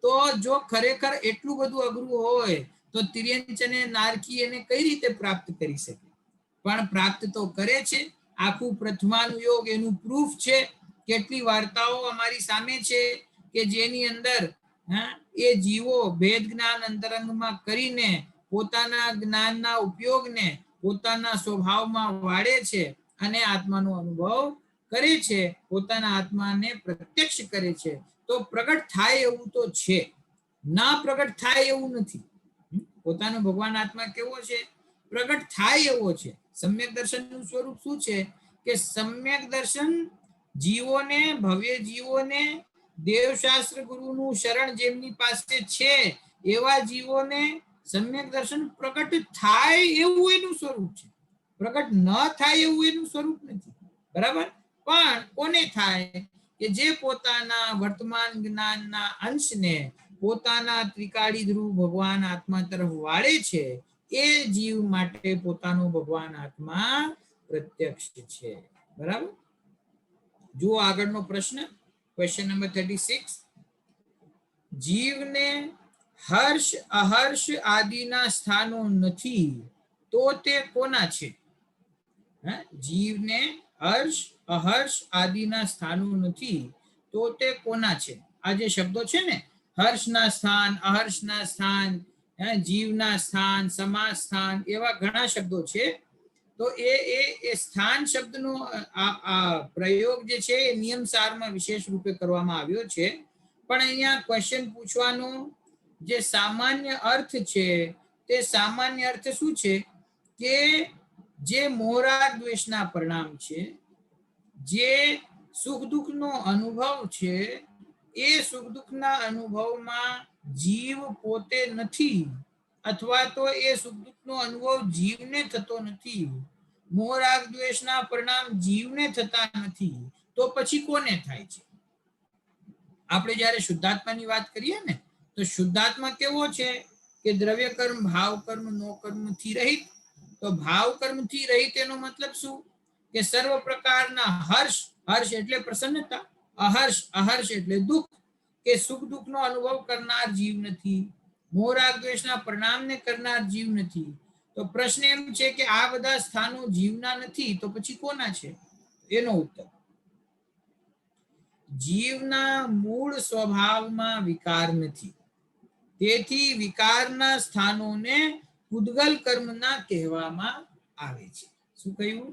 તો જો ખરેખર એટલું બધું અઘરું હોય તો તિર્યંચ અને નારકી એને કઈ રીતે પ્રાપ્ત કરી શકે? પણ પ્રાપ્ત તો કરે છે. આખું પ્રથમાનુયોગ એનું પ્રૂફ છે. કેટલી વાર્તાઓ અમારી સામે છે કે જેની અંદર એ જીવો ભેદ જ્ઞાન અંતરંગમાં કરીને પોતાના જ્ઞાનના ઉપયોગને પોતાના સ્વભાવમાં વાળે છે અને આત્માનો અનુભવ કરે છે, પોતાના આત્માને પ્રત્યક્ષ કરે છે. તો પ્રગટ થાય એવું તો છે, ના પ્રગટ થાય એવું નથી. પોતાનો ભગવાન આત્મા કેવો છે? પ્રગટ થાય એવો છે. સમ્યક દર્શનનું સ્વરૂપ શું છે કે સમ્યક દર્શન જીવોને, ભવ્ય જીવોને, દેવશાસ્ત્ર ગુરુનું શરણ જેમની પાસે છે એવા જીવોને સમ્યક દર્શન પ્રગટ થાય એવું એનું સ્વરૂપ છે. પ્રગટ ન થાય એવું એનું સ્વરૂપ નથી. બરાબર? પણ કોને થાય? કે જે પોતાના વર્તમાન જ્ઞાનના અંશને પોતાના ત્રિકાળી ધ્રુવ ભગવાન આત્મા તરફ વાળે છે એ જીવ માટે પોતાનો ભગવાન આત્મા પ્રત્યક્ષ છે. બરાબર? જુઓ આગળનો પ્રશ્ન, ક્વેશ્ચન નંબર 36. જીવને હર્ષ અહર્ષ આદિના સ્થાનો નથી તો તે કોના છે? જીવને હર્ષ અહર્ષ આદિના સ્થાનો નથી તો તે કોના છે? આ જે શબ્દો છે ને, હર્ષના સ્થાન, અહર્ષના સ્થાન, જીવના સ્થાન, સમાસ સ્થાન, એવા ઘણા શબ્દો છે. તો એ સ્થાન શબ્દનો આ પ્રયોગ જે છે એ નિયમસારમાં વિશેષ રૂપે કરવામાં આવ્યો છે. પણ અહીંયા ક્વેશ્ચન પૂછવાનો જે સામાન્ય અર્થ છે તે સામાન્ય અર્થ શું છે કે જે મોહરાગ દ્વેષના પરિણામ છે, જે સુખ દુઃખનો અનુભવ છે, એ સુખ દુઃખના અનુભવમાં જીવ પોતે નથી, અથવા તો એ સુખ દુઃખનો અનુભવ જીવને થતો નથી. મોહરાગ દ્વેષના પરિણામ જીવને થતા નથી તો પછી કોને થાય છે? આપણે જ્યારે શુદ્ધાત્માની વાત કરીએ ને તો શુદ્ધાત્મા કેવો છે કે દ્રવ્ય કર્મ, ભાવ કર્મ, નો કર્મથી રહિત. તો ભાવ કર્મથી રહિત એનો મતલબ શું? કે સર્વ પ્રકારના હર્ષ, હર્ષ એટલે પ્રસન્નતા, અહર્ષ, અહર્ષ એટલે દુઃખ, કે સુખ દુઃખનો અનુભવ કરનાર જીવ નથી, મોહરાગ દ્વેષના પરિણામને કરનાર જીવ નથી. તો પ્રશ્ન એમ છે કે આ બધા સ્થાનો જીવના નથી તો પછી કોના છે? એનો ઉત્તર, જીવના મૂળ સ્વભાવમાં વિકાર નથી, તેથી વિકારના સ્થાનોને પૂદગલ કર્મના કહેવામાં આવે છે. શું કહ્યું?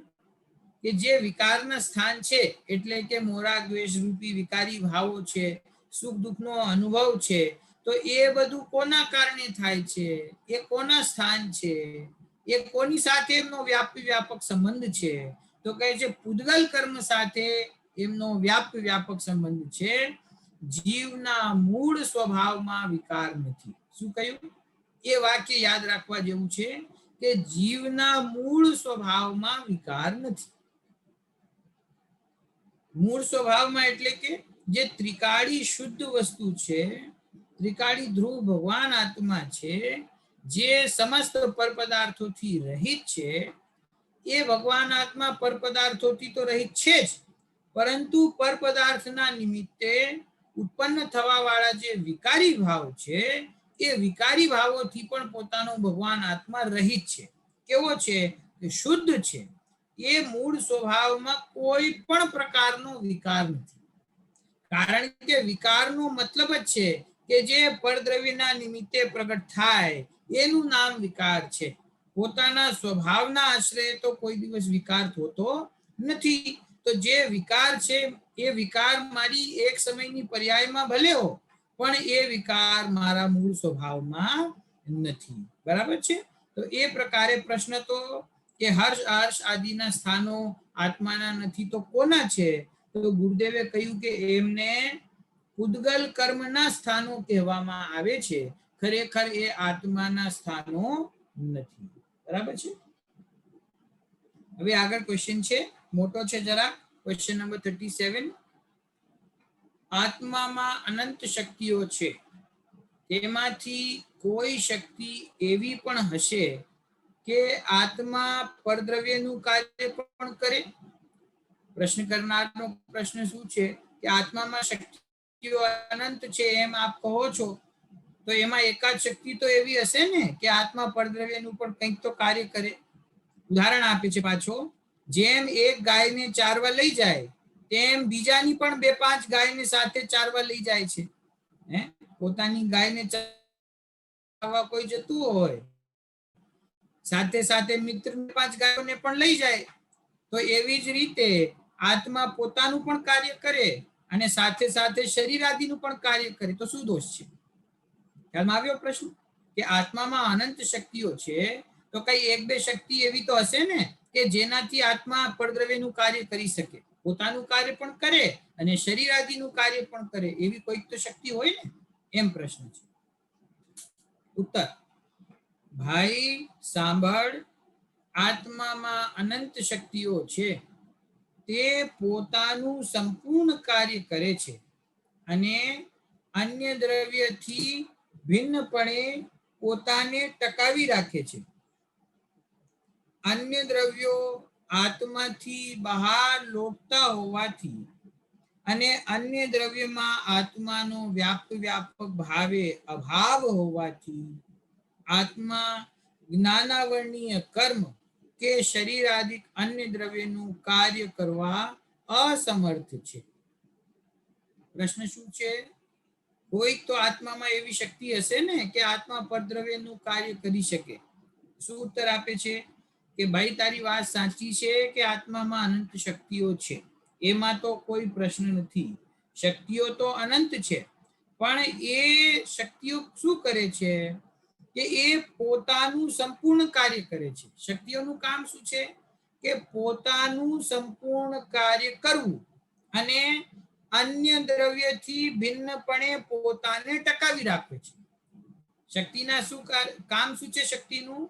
કે જે વિકારના સ્થાન છે એટલે કે મોહરાગ દ્વેષ રૂપી વિકારી ભાવો છે, સુખ દુઃખનો અનુભવ છે, તો એ બધું કોના કારણે થાય છે? એ કોના સ્થાન છે? એ કોની સાથે એમનો વ્યાપક સંબંધ છે? તો કહે છે પૂદગલ કર્મ સાથે એમનો વ્યાપક સંબંધ છે. જીવના મૂળ સ્વભાવમાં વિકાર નથી. શું કહ્યું? એ વાક્ય યાદ રાખવા જેવું છે કે જીવના મૂળ સ્વભાવમાં વિકાર નથી. મૂળ સ્વભાવમાં એટલે કે જે ત્રિકાળી શુદ્ધ વસ્તુ છે, ત્રિકાળી ધ્રુવ ભગવાન આત્મા છે, જે સમસ્ત પરપદાર્થોથી રહિત છે, એ ભગવાન આત્મા પરપદાર્થોથી તો રહિત છે જ, પરંતુ પરપદાર્થના નિમિત્તે ઉત્પન્ન થવા વાળા જે વિકારી ભાવ છે એ વિકારી ભાવોથી પણ પોતાનો ભગવાન આત્મા રહિત છે. કેવો છે? કે શુદ્ધ છે. એ મૂળ સ્વભાવમાં કોઈ પણ પ્રકારનો વિકાર નથી. કારણ કે વિકારનો મતલબ જ છે કે જે પરદ્રવ્યના નિમિત્તે પ્રગટ થાય એનું નામ વિકાર છે. પોતાના સ્વભાવના આશ્રય તો કોઈ દિવસ વિકાર થતો નથી. તો જે વિકાર છે એ વિકાર મારી એક સમયની પર્યાયમાં ભલે હો, પણ એ વિકાર મારા મૂળ સ્વભાવમાં નથી. બરાબર છે? તો એ પ્રકારે પ્રશ્ન તો કે હર્ષ હર્ષ આદિના સ્થાનો આત્માના નથી તો કોના છે? તો ગુરુદેવે કહ્યું કે એમને ઉદ્ગલ કર્મના સ્થાનો કહેવામાં આવે છે. ખરેખર એ આત્માના સ્થાનો નથી. બરાબર છે? હવે આગળ ક્વેશ્ચન છે, મોટો છે જરા. Question number 37. આત્મામાં અનંત શક્તિઓ છે, તેમાંથી કોઈ શક્તિ એવી પણ હશે કે આત્મા પરદ્રવ્યનું કાર્ય પણ કરે? પ્રશ્ન કરનારનો પ્રશ્ન શું છે કે આત્મામાં શક્તિઓ અનંત છે એમ આપ કહો છો, તો એમાં એકાદ શક્તિ તો એવી હશે ને કે આત્મા પરદ્રવ્યનું પણ કંઈક તો કાર્ય કરે. ઉદાહરણ આપે છે પાછો, જેમ એક ગાયને ચારવા લઈ જાય તેમ બીજાની પણ 2-5 ગાયને સાથે ચારવા લઈ જાય છે. પોતાની ગાયને ચારવા કોઈ જતું હોય, સાથે સાથે મિત્ર 5 ગાયોને પણ લઈ જાય. તો એવી જ રીતે આત્મા પોતાનું પણ કાર્ય કરે અને સાથે સાથે શરીર આદિનું પણ કાર્ય કરે. તો શું દોષ છે? ખ્યાલમાં આવ્યો પ્રશ્ન? કે આત્મામાં અનંત શક્તિઓ છે, તો કઈ 1-2 શક્તિ એવી તો હશે ને કે જેનાથી આત્મા પરદ્રવ્યનું કાર્ય કરી શકે, પોતાનું કાર્ય પણ કરે અને શરીર આદિનું કાર્ય પણ કરે. એવી કોઈક તો શક્તિ હોય ને, એમ પ્રશ્ન છે. ઉત્તર: ભાઈ સાંભળ, આત્મામાં અનંત શક્તિઓ છે, તે પોતાનું સંપૂર્ણ કાર્ય કરે છે અને અન્ય દ્રવ્યથી ભિન્નપણે પોતાને ટકાવી રાખે છે. અન્ય દ્રવ્યો આત્માથી બહાર લોટતા હોવાથી અને અન્ય દ્રવ્યમાં આત્માનો વ્યાપક ભાવે અભાવ હોવાથી આત્મા જ્ઞાનાવરણીય કર્મ કે શરીર આદિ અન્ય દ્રવ્યનું કાર્ય કરવા અસમર્થ છે. પ્રશ્ન શું છે? કોઈક તો આત્મામાં એવી શક્તિ હશે ને કે આત્મા પરદ્રવ્યનું કાર્ય કરી શકે. શું ઉત્તર આપે છે? કે ભાઈ તારી વાત સાચી છે કે આત્મામાં અનંત શક્તિઓ છે, એમાં તો કોઈ પ્રશ્ન નથી. શક્તિઓ તો અનંત છે, પણ એ શક્તિઓ શું કરે છે કે એ પોતાનું સંપૂર્ણ કાર્ય કરે છે. શક્તિઓનું કામ શું છે? કે પોતાનું સંપૂર્ણ કાર્ય કરવું અને અન્ય દ્રવ્યથી ભિન્નપણે પોતાને ટકાવી રાખે છે. શક્તિના શું કામ શું છે? શક્તિનું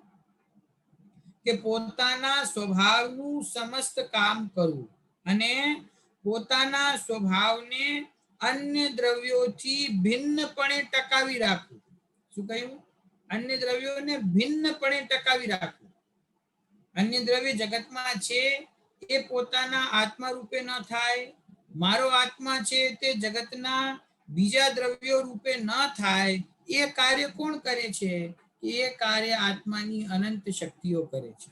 કે પોતાના સ્વભાવનું સમસ્ત કામ કરવું અને પોતાના સ્વભાવને અન્ય દ્રવ્યોથી ભિન્નપણે ટકાવી રાખવું. શું કહ્યું? અન્ય દ્રવ્યોને ભિન્નપણે ટકાવી રાખવું. અન્ય દ્રવ્ય જગતમાં છે એ પોતાના આત્મા રૂપે ન થાય. મારો આત્મા છે તે જગતના બીજા દ્રવ્યો રૂપે ન થાય. એ કાર્ય કોણ કરે છે? એ કાર્ય આત્માની અનંત શક્તિઓ કરે છે.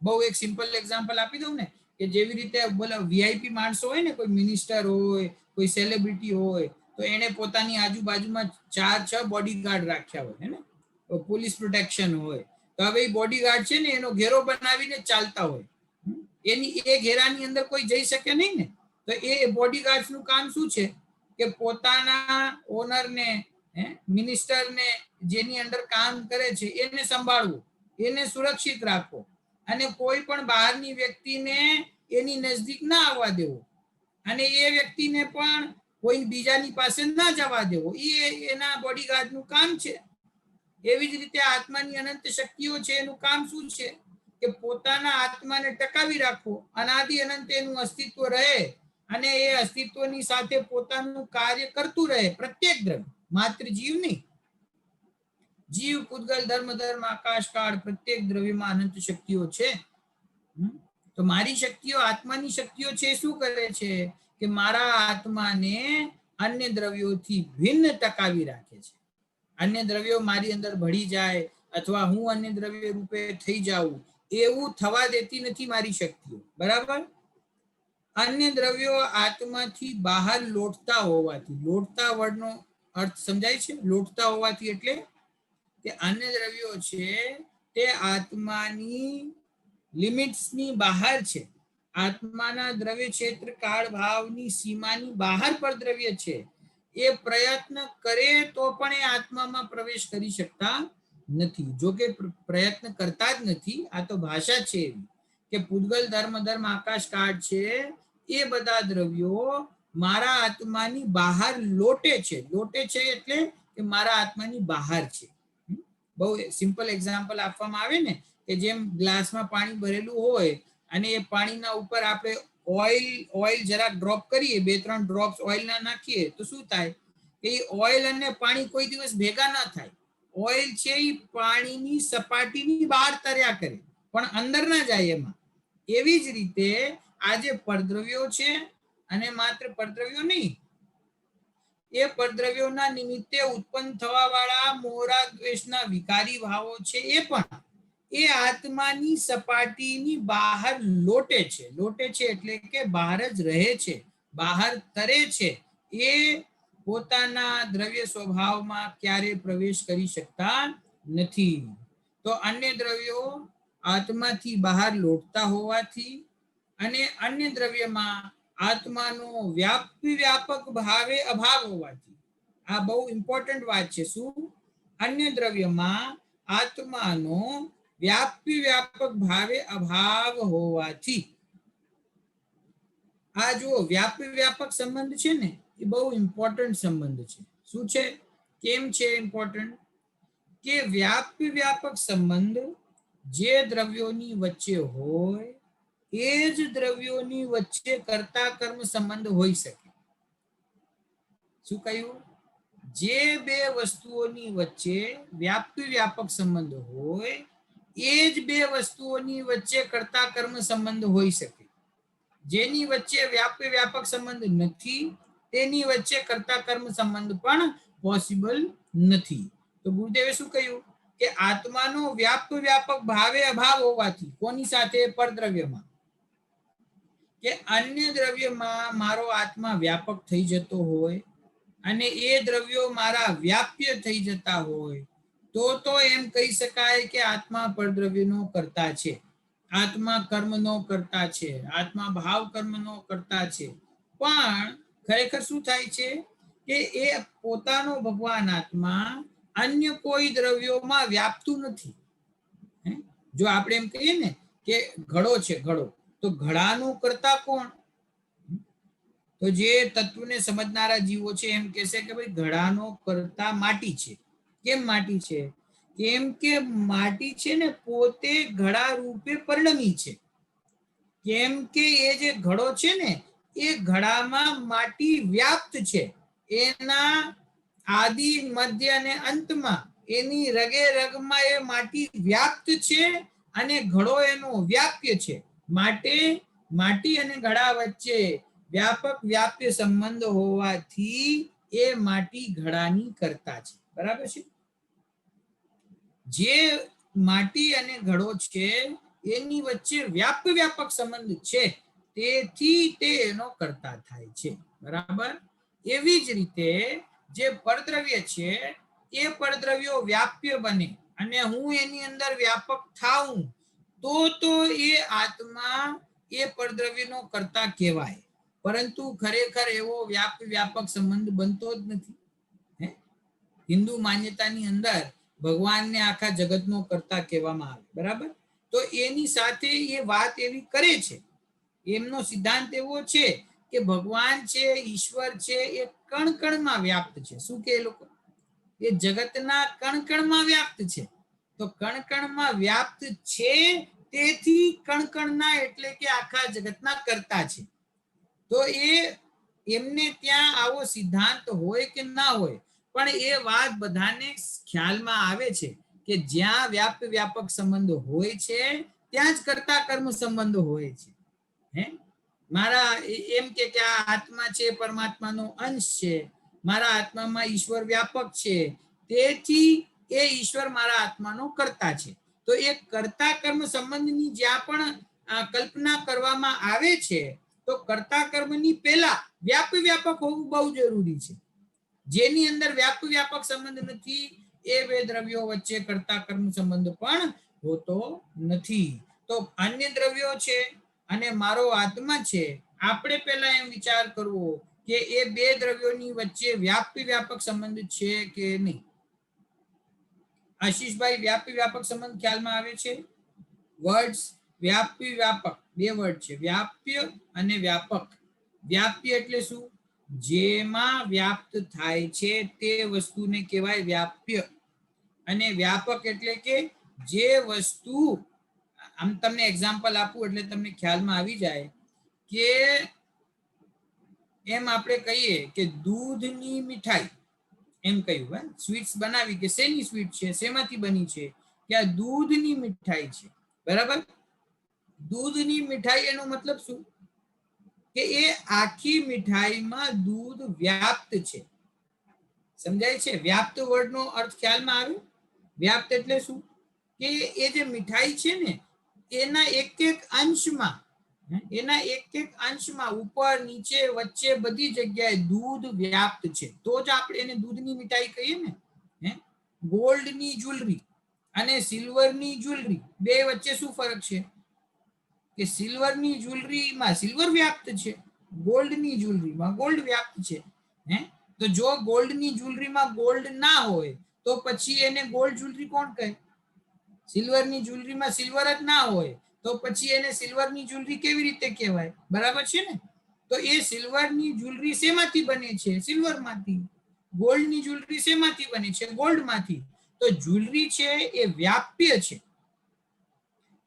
બહુ એક સિમ્પલ એક્ઝામ્પલ આપી દઉં ને, કે જેવી રીતે બોલા વીઆઈપી માણસો હોય ને, કોઈ મિનિસ્ટર હોય, કોઈ સેલિબ્રિટી હોય, તો એને પોતાની આજુબાજુમાં 4-6 બોડીગાર્ડ રાખ્યા હોય, હે ને, પોલીસ પ્રોટેક્શન હોય. તો હવે એ બોડીગાર્ડ છે ને એનો ઘેરો બનાવીને ચાલતા હોય. એની એ ઘેરાની અંદર કોઈ જઈ શકે નહીં ને. તો એ બોડીગાર્ડ્સનું કામ શું છે? કે પોતાના ઓનરને, મિનિસ્ટરને, જેની અંદર કામ કરે છે એને સંભાળવું, એને સુરક્ષિત રાખવો અને કોઈ પણ બહારની વ્યક્તિને એની નજદીક ના આવવા દેવો અને એ વ્યક્તિને પણ કોઈ બીજાની પાસે ના જવા દેવો. એ એના બોડીગાર્ડનું કામ છે. એવી જ રીતે આત્માની અનંત શક્તિઓ છે, એનું કામ શું છે? કે પોતાના આત્માને ટકાવી રાખવો, અનાદિ અનંત એનું અસ્તિત્વ રહે અને એ અસ્તિત્વની સાથે પોતાનું કાર્ય કરતું રહે. પ્રત્યેક દ્રવ્ય, માત્ર જીવ નહીં. જીવ, પૂતગલ, ધર્મ, આકાશ, કાળ, પ્રત્યેક દ્રવ્યમાં અનંત શક્તિઓ છે. તો મારી શક્તિઓ, આત્માની શક્તિઓ છે, શું કરે છે? કે મારા આત્માને અન્ય દ્રવ્યોથી ભિન્ન ટકાવી રાખે છે. અન્ય દ્રવ્યો મારી અંદર ભળી જાય અથવા હું અન્ય દ્રવ્ય રૂપે થઈ જાઉં એવું થવા દેતી નથી મારી શક્તિઓ. બરાબર. અન્ય દ્રવ્યો આત્માથી બહાર લોટતા હોવાથી, લોટતા વર્ડનો અર્થ સમજાય છે? લોટતા હોવાથી એટલે કે અન્ય દ્રવ્યો છે તે આત્માની લિમિટ્સની બહાર છે. આત્માના દ્રવ્ય ક્ષેત્ર કાળ ભાવની સીમાની બહાર પર દ્રવ્ય છે. એ પ્રયત્ન કરે તો પણ એ આત્મામાં પ્રવેશ કરી શકતા નથી. જો કે પ્રયત્ન કરતા જ નથી. આ તો ભાષા છે એવી કે પૂતગલ ધર્મ આકાશ કાળ છે એ બધા દ્રવ્યો મારા આત્માની બહાર લોટે છે. લોટે છે એટલે કે મારા આત્માની બહાર છે. બહુ સિમ્પલ એક્ઝામ્પલ આપવામાં આવે ને કે જેમ ગ્લાસમાં પાણી ભરેલું હોય અને એ પાણીના ઉપર આપણે ઓઇલ જરાક ડ્રોપ કરીએ, 2-3 ડ્રોપ્સ ઓઇલના નાખીએ તો શું થાય કે ઓઇલ અને પાણી કોઈ દિવસ ભેગા ના થાય. ઓઇલ છે એ પાણીની સપાટીની બહાર તર્યા કરે પણ અંદર ના જાય એમાં. એવી જ રીતે આ જે પરદ્રવ્યો છે અને માત્ર પરદ્રવ્યો નહીં, એ પરદ્રવ્યોના નિમિત્તે ઉત્પન્ન થવા વાળા મોરા દ્વેષના વિકારી ભાવો છે એ પણ એ આત્માની સપાટીની બહાર લોટે છે. લોટે છે એટલે કે બહાર જ રહે છે, બહાર તરે છે. એ પોતાના દ્રવ્ય સ્વભાવમાં ક્યારે પ્રવેશ કરી શકતા નથી. તો અન્ય દ્રવ્યો આત્માથી બહાર લોટતા હોવાથી અને અન્ય દ્રવ્યમાં આત્માનો વ્યાપક ભાવે અભાવ હોવાથી, આ બહુ ઇમ્પોર્ટન્ટ વાત છે. શું? અન્ય દ્રવ્યમાં આત્માનો વ્યાપક ભાવે અભાવ હોવાથી. આ જો વ્યાપક સંબંધ છે ને એ બહુ ઇમ્પોર્ટન્ટ સંબંધ છે. શું છે? કેમ છે ઇમ્પોર્ટન્ટ? કે વ્યાપક સંબંધ જે દ્રવ્યોની વચ્ચે હોય એ જ દ્રવ્યોની વચ્ચે કર્તા કર્મ સંબંધ હોઈ શકે. શું કહ્યું? જે બે વસ્તુઓની વચ્ચે વ્યાપક સંબંધ હોય એ જ બે વસ્તુઓની વચ્ચે કર્તા કર્મ સંબંધ હોઈ શકે. જેની વચ્ચે વ્યાપક સંબંધ નથી તેની વચ્ચે કર્તા કર્મ સંબંધ પણ પોસિબલ નથી. તો ગુરુદેવે શું કહ્યું કે આત્માનો વ્યાપક ભાવે અભાવ હોવાથી, કોની સાથે? પરદ્રવ્યમાં. કે અન્ય દ્રવ્યમાં મારો આત્મા વ્યાપક થઈ જતો હોય અને એ દ્રવ્યો મારા વ્યાપ્ય થઈ જતા હોય તો એમ કહી શકાય કે આત્મા પરદ્રવ્યનો કરતા છે, આત્મા કર્મનો કરતા છે, આત્મા ભાવ કર્મનો કરતા છે. પણ ખરેખર શું થાય છે કે એ પોતાનો ભગવાન આત્મા અન્ય કોઈ દ્રવ્યોમાં વ્યાપતું નથી. જો આપણે એમ કહીએ ને કે ઘડો છે, ઘડો, તો ઘડાનું કરતા કોણ? તો જે તત્વને સમજનારા જીવો છે એમ કહેશે કે ભાઈ ઘડાનો કરતા માટી છે. કેમ માટી છે? કેમ કે માટી છે ને પોતે ઘડા રૂપે પરિણમી છે. કેમ કે એ જે ઘડો છે ને એ ઘડામાં માટી વ્યાપ્ત છે. એના આદિ, મધ્ય અને અંતમાં એની રગે રગમાં એ માટી વ્યાપ્ત છે અને ઘડો એનો વ્યાપ્ય છે. માટે માટી અને ઘડા વચ્ચે વ્યાપ્ય સંબંધ હોવાથી એ માટી ઘડાની કરતા છે. બરાબર છે? જે માટી અને ઘડો છે એની વચ્ચે વ્યાપક સંબંધ છે તેથી તે એનો કરતા થાય છે. બરાબર? એવી જ રીતે જે પરદ્રવ્ય છે એ પરદ્રવ્યો વ્યાપ્ય બને અને હું એની અંદર વ્યાપક થાઉં તો એ આત્મા એ પરદ્રવ્યનો કરતા કહેવાય. પરંતુ ખરેખર એવો વ્યાપક સંબંધ બનતો જ નથી. હિન્દુ માન્યતાની અંદર ભગવાનને આખા જગતનો કરતા કહેવામાં આવે. બરાબર? તો એની સાથે એ વાત એવી કરે છે, એમનો સિદ્ધાંત એવો છે કે ભગવાન છે, ઈશ્વર છે, એ કણમાં વ્યાપ્ત છે. શું કે એ લોકો? એ જગતના કણમાં વ્યાપ્ત છે. તો કણમાં વ્યાપ્ત છે તેથી કણના એટલે કે આખા જગતના કરતા છે. તો એમને ત્યાં આવો સિદ્ધાંત હોય કે ના હોય પણ એ વાત બધાને ખ્યાલમાં આવે છે કે જ્યાં વ્યાપક સંબંધ હોય છે ત્યાં જ કર્તા કર્મ સંબંધ હોય છે. મારા એમ કે આ આત્મા છે પરમાત્માનો અંશ છે, મારા આત્મામાં ઈશ્વર વ્યાપક છે, તેથી એ ઈશ્વર મારા આત્માનો કર્તા છે. તો એ કર્તા કર્મ સંબંધની જ્યાં પણ કલ્પના કરવામાં આવે છે તો કર્તા કર્મની પહેલા વ્યાપક હોવું બહુ જરૂરી છે. જેની અંદર વ્યાપક સંબંધ નથી એ બે દ્રવ્યો વચ્ચે કર્તા કર્મ સંબંધ પણ હોતો નથી. તો અન્ય દ્રવ્યો છે અને મારો આત્મા છે, આપણે પહેલા એમ વિચાર કરવો કે એ બે દ્રવ્યોની વચ્ચે વ્યાપક સંબંધ છે કે નહીં. આશીષભાઈ, વ્યાપક સંબંધ ખ્યાલમાં આવે છે? વર્ડ્સ વ્યાપક બે વર્ડ છે, વ્યાપ્ય અને વ્યાપક. વ્યાપ્ય એટલે શું? જેમાં વ્યાપ્ત થાય છે તે વસ્તુને કહેવાય વ્યાપ્ય. અને વ્યાપક એટલે કે જે વસ્તુ, આમ તમને એક્ઝામ્પલ આપું એટલે તમને ખ્યાલમાં આવી જાય કે એમ આપણે કહીએ કે દૂધની મીઠાઈ, એમ કહ્યું, સ્વીટ્સ બનાવી કે શેની સ્વીટ છે, શેમાંથી બની છે, કે આ દૂધની મીઠાઈ છે. બરાબર? દૂધની મીઠાઈ એનો મતલબ શું? કે એ આખી મીઠાઈમાં દૂધ વ્યાપ્ત છે. સમજાય છે? વ્યાપ્ત વર્ડનો અર્થ ખ્યાલમાં આવે? વ્યાપ્ત એટલે શું? કે એ જે મીઠાઈ છે ને એના એક અંશમાં ઉપર નીચે વચ્ચે બધી જગ્યાએ દૂધ વ્યાપ્ત છે, તો જ આપણે એને દૂધની મીઠાઈ કહીએ ને. ગોલ્ડની જ્વેલરી અને સિલ્વરની જ્વેલરી બે વચ્ચે શું ફરક છે? કે સિલ્વરની જ્વેલરીમાં સિલ્વર વ્યાપ્ત છે, ગોલ્ડની જ્વેલરીમાં ગોલ્ડ વ્યાપ્ત છે. તો જો ગોલ્ડની જ્વેલરીમાં ગોલ્ડ ના હોય તો પછી એને ગોલ્ડ જ્વેલરી કોણ કહે? સિલ્વરની જ્વેલરીમાં સિલ્વર જ ના હોય તો પછી એને સિલ્વરની જ્વેલરી કેવી રીતે કહેવાય? બરાબર છે ને? તો એ સિલ્વરની જ્વેલરી શેમાંથી બને છે? સિલ્વરમાંથી. ગોલ્ડની જ્વેલરી શેમાંથી બને છે? ગોલ્ડમાંથી. તો જ્વેલરી છે એ વ્યાપ્ય છે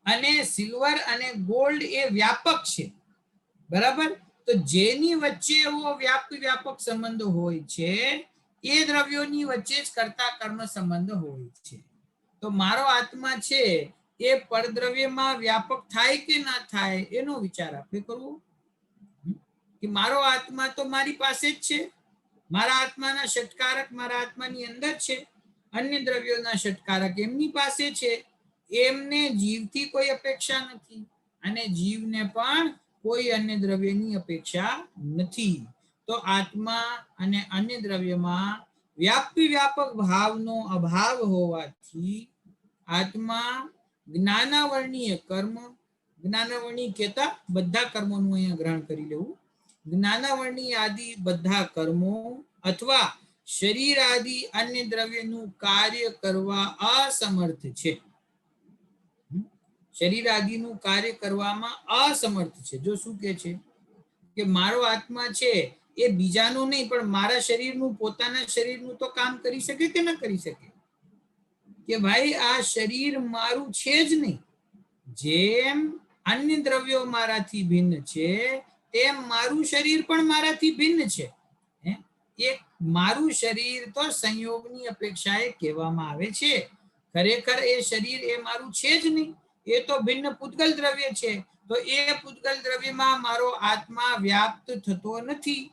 અને સિલ્વર અને ગોલ્ડ એ વ્યાપક છે. બરાબર? તો જેની વચ્ચે એવો વ્યાપક સંબંધ હોય છે એ દ્રવ્યોની વચ્ચે જ કર્તા કર્મ સંબંધ હોય છે. તો મારો આત્મા છે એ પરદ્રવ્યમાં વ્યાપક થાય કે ના થાય એનો વિચાર આપણે કરવો. કે મારો આત્મા તો મારી પાસે જ છે, મારા આત્માના ષટકારક મારા આત્માની અંદર છે, અન્ય દ્રવ્યોના ષટકારક એમની પાસે છે. એમને જીવથી કોઈ અપેક્ષા નથી અને જીવને પણ કોઈ અન્ય દ્રવ્યની અપેક્ષા નથી. તો આત્મા અને અન્ય દ્રવ્યમાં વ્યાપક ભાવનો અભાવ હોવાથી આત્મા જ્ઞાનાવર્ણીય કર્મ, જ્ઞાનાવર્ણીય કહેતા બધા કર્મોનું અહીંયા ગ્રહણ કરી લેવું, જ્ઞાનાવર્ણીય આદિ બધા કર્મો અથવા શરીર આદિ અન્ય દ્રવ્યનું કાર્ય કરવા અસમર્થ છે. શરીર આદિનું કાર્ય કરવામાં અસમર્થ છે. જો શું કે છે કે મારો આત્મા છે એ બીજાનું નહીં પણ મારા શરીરનું, પોતાના શરીરનું તો કામ કરી શકે કે ન કરી શકે? કે ભાઈ આ શરીર મારું છે જ નહીં. જેમ અન્ય દ્રવ્યો મારાથી ભિન્ન છે તેમ મારું શરીર પણ મારાથી ભિન્ન છે. એક મારું શરીર તો સંયોગની અપેક્ષાએ કહેવામાં આવે છે, ખરેખર એ શરીર એ મારું છે જ નહીં, એ તો ભિન્ન પૂતગલ દ્રવ્ય છે. તો એ પૂતગલ દ્રવ્યમાં મારો આત્મા વ્યાપ્ત થતો નથી.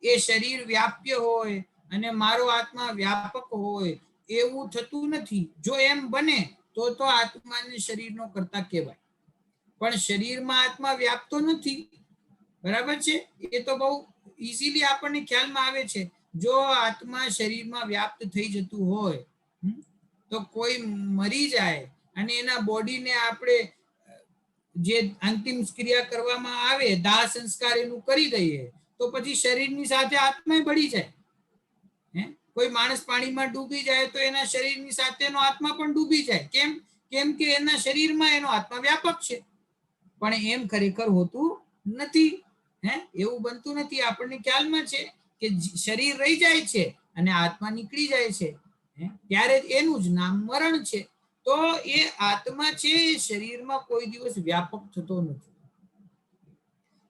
એ શરીર વ્યાપ્ય હોય અને મારો આત્મા વ્યાપક હોય એવું થતું નથી. જો એમ બને તો આત્માને શરીરનો કર્તા કહેવાય, પણ શરીરમાં આત્મા વ્યાપતો નથી. બરાબર છે? એ તો બહુ ઈઝીલી આપણને ખ્યાલમાં આવે છે. જો આત્મા શરીરમાં વ્યાપ્ત થઈ જતું હોય તો કોઈ મરી જાય અને એના બોડીને આપણે જે અંતિમ ક્રિયા કરવામાં આવે, દાહ સંસ્કાર એનું કરી દઈએ તો પછી શરીરની સાથે આત્મા બળી જાય. કોઈ માણસ પાણીમાં ડૂબી જાય તો એના શરીરની સાથેનો આત્મા પણ ડૂબી જાય. કેમ કે એના શરીરમાં એનો આત્મા વ્યાપક છે, પણ એમ ખરેખર હોતું નથી. એવું બનતું નથી. આપણને ખ્યાલમાં છે કે શરીર રહી જાય છે અને આત્મા નીકળી જાય છે, ત્યારે એનું જ નામ મરણ છે. તો એ આત્મા છે એ શરીરમાં કોઈ દિવસ વ્યાપક થતો નથી.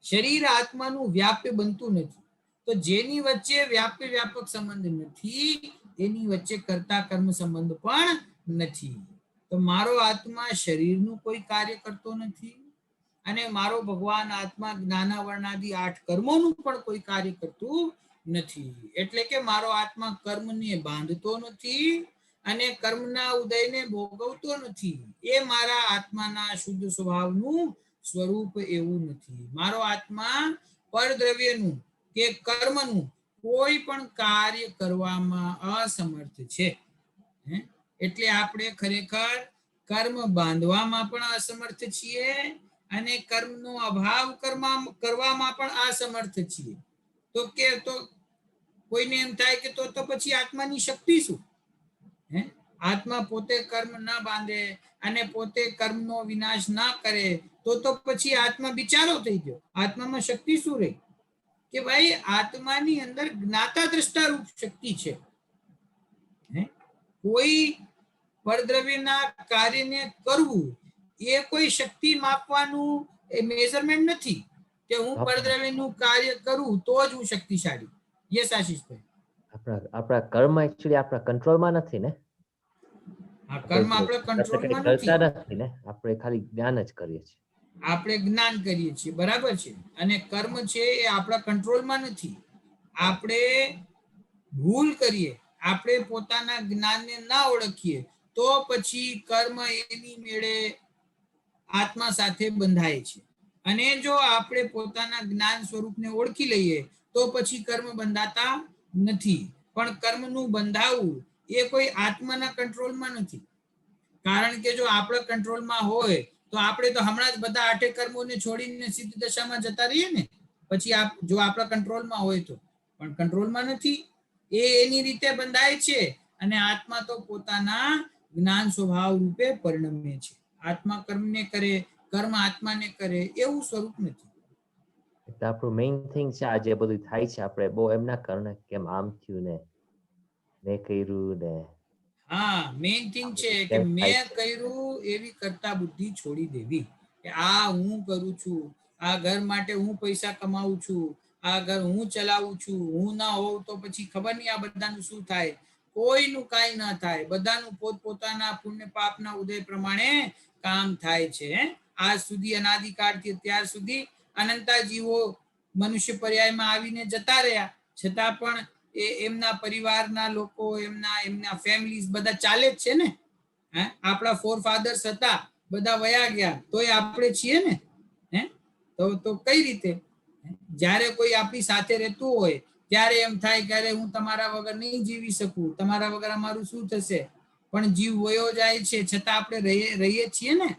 શરીર આત્માનું વ્યાપ્ય બનતું નથી. તો જેની વચ્ચે વ્યાપક સંબંધ નથી એની વચ્ચે કર્તા કર્મ સંબંધ પણ નથી. તો મારો આત્મા શરીરનું કોઈ કાર્ય કરતો નથી અને મારો ભગવાન આત્મા જ્ઞાનાવરણાદી 8 કર્મોનું પણ કોઈ કાર્ય કરતું નથી. એટલે કે મારો આત્મા કર્મને બાંધતો નથી અને કર્મના ઉદયને ભોગવતો નથી. એ મારા આત્માના શુદ્ધ સ્વભાવનું સ્વરૂપ એવું નથી. મારો આત્મા પરદ્રવ્યનું કે કર્મનું કોઈ પણ કાર્ય કરવામાં અસમર્થ છે. એટલે આપણે ખરેખર કર્મ બાંધવામાં પણ અસમર્થ છીએ અને કર્મનો અભાવ કરવામાં પણ અસમર્થ છીએ. તો કોઈને એમ થાય કે તો પછી આત્માની શક્તિ શું? આત્મા પોતે કર્મ ના બાંધે અને પોતે કર્મનો વિનાશ ના કરે તો પછી આત્મા બિચારો થઈ ગયો. આત્મામાં શક્તિ શું રહી? કે ભાઈ આત્માની અંદર જ્ઞાતા દ્રષ્ટા રૂપ શક્તિ છે. કોઈ પરદ્રવ્યના કાર્યને કરવું એ કોઈ શક્તિ માપવાનું એ મેઝરમેન્ટ નથી કે હું પરદ્રવ્યનું કાર્ય કરું તો જ હું શક્તિશાળી. યસ આશીષભાઈ. આપણા કર્મ એકચ્યુઅલી આપણા કંટ્રોલમાં નથી ને. આ કર્મ આપણા કંટ્રોલમાં કરતા નથી ને, આપણે ખાલી જ્ઞાન જ કરીએ છીએ. આપણે જ્ઞાન કરીએ છીએ, બરાબર છે. અને કર્મ છે એ આપણા કંટ્રોલમાં નથી. આપણે ભૂલ કરીએ, આપણે પોતાના જ્ઞાનને ના ઓળખીએ તો પછી કર્મ એની મેળે આત્મા સાથે બંધાય છે. અને જો આપણે પોતાના જ્ઞાન સ્વરૂપને ઓળખી લઈએ તો પછી કર્મ બંધાતા નથી. પણ કર્મનું બંધાવવું એ કોઈ આત્માના કંટ્રોલમાં નથી. કારણ કે જો આપણા કંટ્રોલમાં હોય તો આપણે તો હમણાં જ બધા 8 કર્મોને છોડીને સિદ્ધ દશામાં જતા રહીએ ને. પછી જો આપણા કંટ્રોલમાં હોય તો, પણ કંટ્રોલમાં નથી. એ એની રીતે બંધાય છે અને આત્મા તો પોતાના જ્ઞાન સ્વભાવ રૂપે પરિણમે છે. આત્મા કર્મને કરે, કર્મ આત્માને કરે એવું સ્વરૂપ નથી. એટલે આપણું મેઇન થિંગ છે આ જે બધું થાય છે આપણે બહુ એમના કારણે કેમ આમ થયું ને મેં કર્યું ને. હા, મેઇન થિંગ છે કે મેં કર્યું એવી કરતા બુદ્ધિ છોડી દેવી. કે આ હું કરું છું, આ ઘર માટે હું પૈસા કમાઉં છું, આ ઘર હું ચલાવું છું, હું ના હોઉં તો પછી ખબર નહીં આ બધાનું શું થાય. કોઈનું કાંઈ ના થાય. બધાનું પોતપોતાના પુણ્ય પાપના ઉદય પ્રમાણે કામ થાય છે. આજ સુધી અનાદિકાળથી અત્યાર સુધી અનંતા જીવો મનુષ્ય પર્યાયમાં આવીને જતા રહ્યા, છતાં પણ એમના પરિવારના લોકો, એમના ફેમિલીઝ બધા ચાલે જ છે ને. આપણા ફોર ફાધર્સ હતા, બધા વયા ગયા તોય આપણે છીએ ને. તો કઈ રીતે? જ્યારે કોઈ આપણી સાથે રહેતું હોય ત્યારે એમ થાય કે હું તમારા વગર નહીં જીવી શકું, તમારા વગર અમારું શું થશે. પણ જીવ વયો જાય છે છતાં આપણે રહીએ છીએ ને.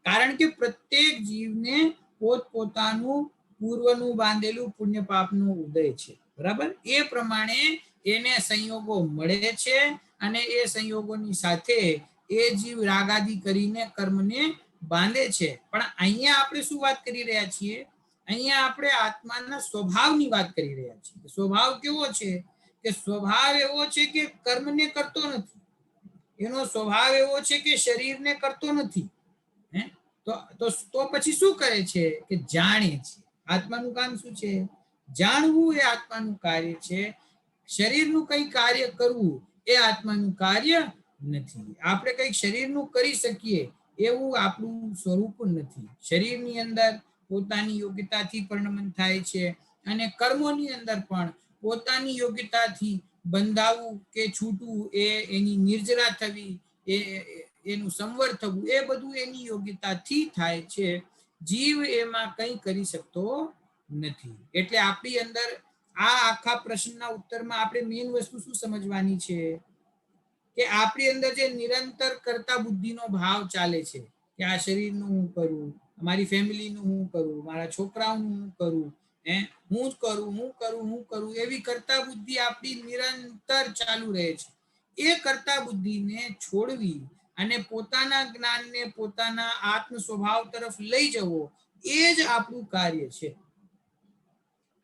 કારણ કે પ્રત્યેક જીવને પોતપોતાનું પૂર્વનું બાંધેલું પુણ્ય પાપનું ઉદય છે, બરાબર. એ પ્રમાણે એને સંયોગો મળે છે અને એ સંયોગોની સાથે એ જીવ રાગાદી કરીને કર્મને બાંધે છે. પણ અહીંયા આપણે શું વાત કરી રહ્યા છીએ? અહીંયા આપણે આત્માના સ્વભાવની વાત કરી રહ્યા છીએ. સ્વભાવ કેવો છે? કે સ્વભાવ એવો છે કે કર્મને કરતો નથી. એનો સ્વભાવ એવો છે કે શરીરને કરતો નથી. તો પછી શું કરે છે? કે જાણે છે. આત્માનું કામ શું છે? જાણવું એ આત્માનું કાર્ય છે. શરીરનું કઈ કાર્ય કરવું એ આત્માનું કાર્ય નથી. આપણે કઈ શરીરનું કરી શકીએ એવું આપણું સ્વરૂપ નથી. શરીરની અંદર પોતાની યોગ્યતાથી પરિણમન થાય છે અને કર્મોની અંદર પણ પોતાની યોગ્યતાથી બંધાવું કે છૂટવું, એની નિર્જરા થવી, એનું સંવર થવું, એ બધું એની યોગ્યતાથી થાય છે. જીવ એમાં કંઈ કરી શકતો નથી. એટલે આપણી અંદર આ આખા પ્રશ્નના ઉત્તરમાં આપણે મેઇન વસ્તુ શું સમજવાની છે? કે આપણી અંદર જે નિરંતર કરતા બુદ્ધિનો ભાવ ચાલે છે કે આ શરીરનું હું કરું, મારી ફેમિલીનું હું કરું, મારા છોકરાઓનું હું કરું, હું જ કરું, એવી કરતા બુદ્ધિ આપણી નિરંતર ચાલુ રહે છે. એ કરતા બુદ્ધિને છોડવી અને પોતાના જ્ઞાનને પોતાના આત્મ સ્વભાવ તરફ લઈ જવો એ જ આપણું કાર્ય છે.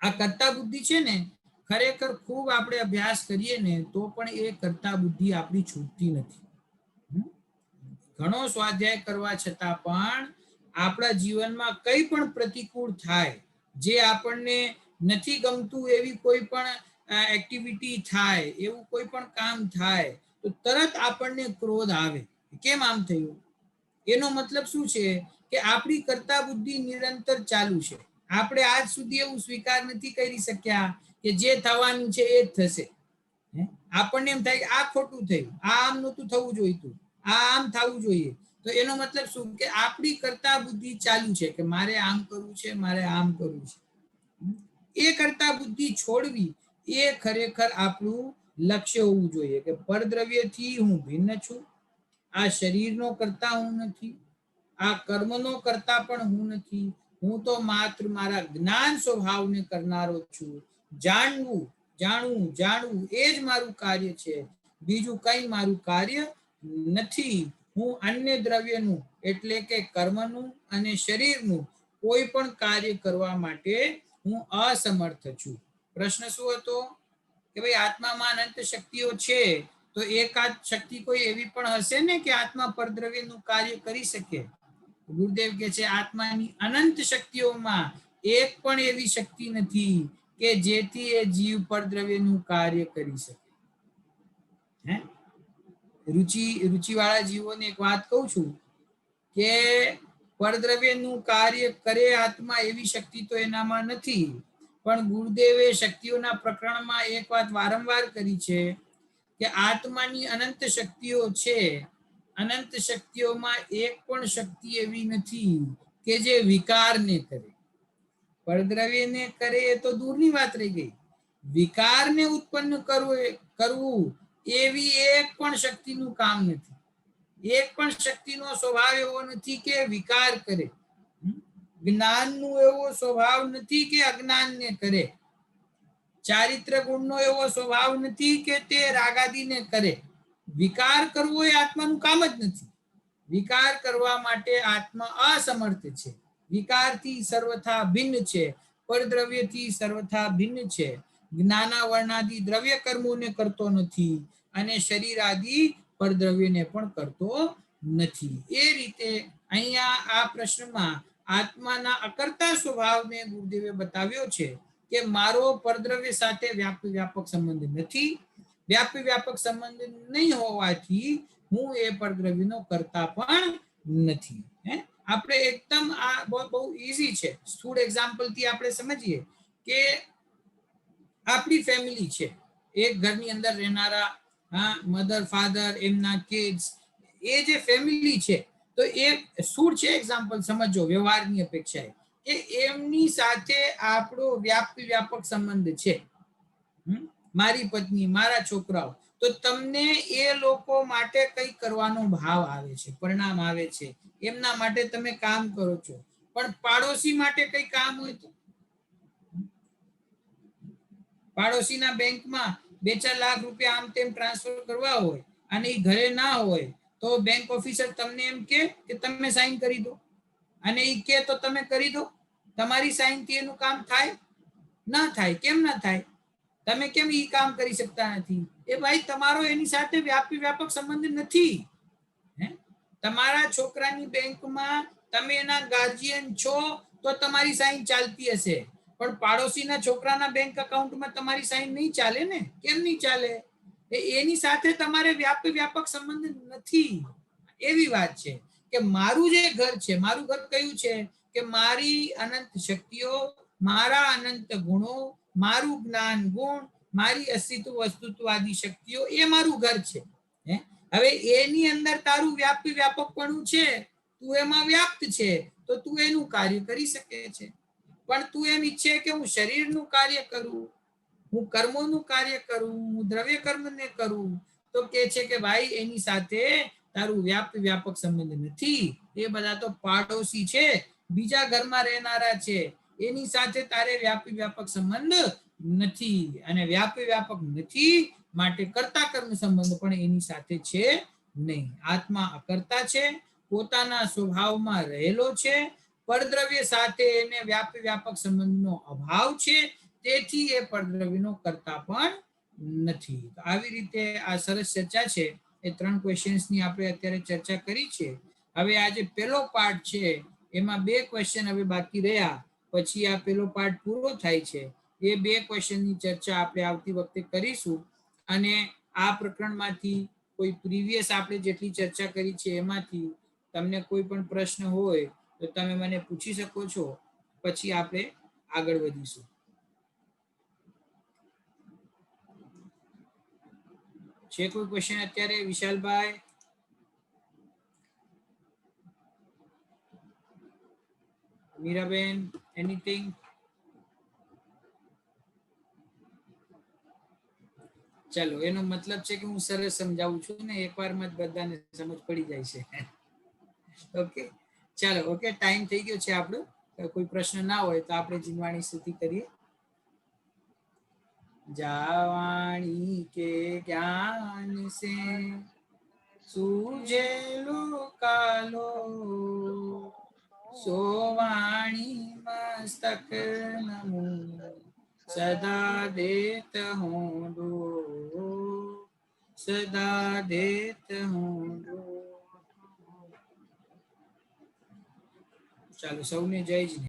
આ કરતા બુદ્ધિ છે ને, ખરેખર ખૂબ આપણે અભ્યાસ કરીએ ને તો પણ એ કરતા બુદ્ધિ આપણી છૂટતી નથી. ઘણો સ્વાધ્યાય કરવા છતાં પણ આપણા જીવનમાં કંઈ પણ પ્રતિકૂળ થાય, જે આપણને નથી ગમતું એવી કોઈ પણ એક્ટિવિટી થાય, એવું કોઈ પણ કામ થાય તો તરત આપણને ક્રોધ આવે. કેમ આમ થયું? એનો મતલબ શું છે? કે કે આપણી કરતા બુદ્ધિ નિરંતર ચાલુ છે. આપણે આજ સુધી એવું સ્વીકાર નથી કરી શક્યા કે જે થવાનું છે એ જ થશે. આપણને એમ થાય કે આ ખોટું થયું, આ આમ નહોતું થવું જોઈતું, આ આમ થવું જોઈએ. તો એનો મતલબ શું કે આપણી કરતા બુદ્ધિ ચાલુ છે કે મારે આમ કરવું છે, મારે આમ કરવું છે. એ કરતા બુદ્ધિ છોડવી એ ખરેખર આપણું લક્ષ્ય હોવું જોઈએ કે પરદ્રવ્યથી હું ભિન્ન છું, આ શરીરનો કરતા હું નથી, આ કર્મનો કરતા પણ હું નથી, હું તો માત્ર મારા જ્ઞાન સ્વભાવને કરનારો છું. જાણવું જાણવું એ જ મારું કાર્ય છે, બીજું કઈ મારું કાર્ય નથી. હું અન્ય દ્રવ્યનું એટલે કે કર્મનું અને શરીરનું કોઈ પણ કાર્ય કરવા માટે હું અસમર્થ છું. પ્રશ્ન શું હતો કે ભાઈ આત્મામાં અનંત શક્તિઓ છે, તો એકાદ શક્તિ કોઈ એવી પણ હશે ને કે આત્મા પરદ્રવ્યનું કાર્ય કરી શકે. ગુરુદેવ કે છે આત્માની અનંત શક્તિઓમાં એક પણ એવી શક્તિ નથી કે જેથી એ જીવ પરદ્રવ્યનું કાર્ય કરી શકે. હે રુચિવાળા જીવોને એક વાત કહું છું કે પરદ્રવ્યનું કાર્ય કરે આત્મા એવી શક્તિ તો એનામાં નથી. પણ ગુરુદેવે શક્તિઓના પ્રકરણમાં એક વાત વારંવાર કરી છે કે આત્માની અનંત શક્તિઓ છે, અનંત શક્તિઓમાં એક પણ શક્તિ એવી નથી કે જે વિકારને કરે. પરદ્રવ્યને કરે એ તો દૂરની વાત રહી ગઈ, વિકારને ઉત્પન્ન કરવું એવી એક પણ શક્તિનું કામ નથી. એક પણ શક્તિનો સ્વભાવ એવો નથી કે વિકાર કરે. જ્ઞાનનો એવો સ્વભાવ નથી કે અજ્ઞાનને કરે. ચારિત્ર ગુણનો એવો સ્વભાવ નથી કે તે રાગાદીને કરે. વિકાર કરવો એ આત્માનું કામ જ નથી. વિકાર કરવા માટે આત્મા અસમર્થ છે, વિકારથી સર્વથા ભિન્ન છે, પરદ્રવ્યથી સર્વથા ભિન્ન છે, જ્ઞાનાવરણાદી દ્રવ્ય કર્મોને કરતો નથી અને શરીર આદિ પરદ્રવ્યને પણ કરતો નથી. એ રીતે અહીંયા આ પ્રશ્નમાં આત્માના અકર્તા સ્વભાવને ગુરુદેવે બતાવ્યો છે કે મારો પરદ્રવ્ય સાથે વ્યાપક સંબંધ નથી. વ્યાપક સંબંધ નહીં હોવાથી હું એ પરદ્રવ્યનો કરતા પણ નથી. આપણે એકદમ આ બહુ ઈઝી છે. સ્થૂળ એક્ઝામ્પલ થી આપણે સમજીએ કે આપણી ફેમિલી છે, એક ઘરની અંદર રહેનારા મધર ફાધર એમના કિડ્સ, એ જે ફેમિલી છે, તો એ સ્થૂળ છે એક્ઝામ્પલ સમજો વ્યવહારની અપેક્ષાએ, કે એમની સાથે આપણો વ્યાપક સંબંધ છે. મારી પત્ની, મારા છોકરાઓ, તો તમને એ લોકો માટે કંઈ કરવાનો ભાવ આવે છે, પરિણામ આવે છે, એમના માટે તમે કામ કરો છો. પણ પાડોશી માટે કઈ કામ હોય તો પાડોશીના બેંકમાં 2-4 લાખ રૂપિયા આમ તેમ ટ્રાન્સફર કરવા હોય અને એ ઘરે ના હોય તો બેંક ઓફિસર તમને એમ કે તમે સાઈન કરી દો, અને એ કે તો તમે કરી દો. તમારી સાઈનથી એનું કામ થાય? ના થાય. કેમ ના થાય? તમે કેમ એ કામ કરી શકતા નથી? એ ભાઈ તમારો એની સાથે વ્યાપક સંબંધ નથી. તમારા છોકરાની બેંકમાં તમે એના ગાર્જિયન છો તો તમારી સાઈન ચાલતી હશે, પણ પાડોશીના છોકરાના બેંક અકાઉન્ટમાં તમારી સાઈન નહીં ચાલે ને. કેમ નહીં ચાલે? એની સાથે તમારે વ્યાપક સંબંધ નથી. એવી વાત છે કે મારું જે ઘર છે, મારું ઘર કયું છે કે મારી અનંત શક્તિઓ, મારા અનંત ગુણો, મારું જ્ઞાન ગુણ, મારી અસ્તિત્વ વસ્તુત્વાદી શક્તિઓ, એ મારું ઘર છે. હવે એની અંદર તારું વ્યાપકપણું છે, તું એમાં વ્યાપ્ત છે, તો તું એનું કાર્ય કરી શકે છે. પણ તું એમ ઈચ્છે કે હું શરીરનું કાર્ય કરું, હું કર્મોનું કાર્ય કરું, હું દ્રવ્ય કર્મને કરું, તો કે છે કે ભાઈ એની સાથે તારું વ્યાપક સંબંધ નથી. એ બધા તો પાડોશી છે, બીજા ઘરમાં રહેનારા છે, એની સાથે તારે વ્યાપક સંબંધ નથી. અને વ્યાપક નથી માટે કર્તા કર્મ સંબંધ પણ એની સાથે છે નહીં. આત્મા અકર્તા છે, પોતાના સ્વભાવમાં રહેલો છે, પરદ્રવ્ય સાથે એને વ્યાપક સંબંધનો અભાવ છે, તેથી એ પરદ્રવ્યનો કરતા પણ નથી. આવી રીતે આ સરસ ચર્ચા છે. એ 3 ક્વેશ્ચન્સની આપણે અત્યારે ચર્ચા કરી છે. હવે આ જે પહેલો પાર્ટ છે એમાં 2 ક્વેશ્ચન હવે બાકી રહ્યા, પછી આ પહેલો પાર્ટ પૂરો થાય છે. એ 2 ક્વેશ્ચનની ચર્ચા આપણે આવતી વખતે કરીશું. અને આ પ્રકરણમાંથી કોઈ પ્રીવિયસ આપણે જેટલી ચર્ચા કરી છે એમાંથી તમને કોઈ પણ પ્રશ્ન હોય તો તમે મને પૂછી શકો છો, પછી આપણે આગળ વધીશું. છે કોઈ ક્વેશ્ચન અત્યારે વિશાલભાઈ? મીરાબેન, એનીથિંગ? ચાલો, એનો મતલબ છે કે હું સરસ સમજાવું છું ને એકવારમાં જ બધાને સમજ પડી જાય છે. ઓકે, ચાલો. ઓકે, ટાઈમ થઈ ગયો છે આપણો. કોઈ પ્રશ્ન ના હોય તો આપણે જીનવાણી સ્તુતિ કરીએ. જાવાણી કે જ્ઞાન સે सूझे कालो सोवाणी मस्तक नमो सदा देत हूँ दो सदा देत हूँ दो. ચાલો, સૌને જય જીનેન્દ્ર.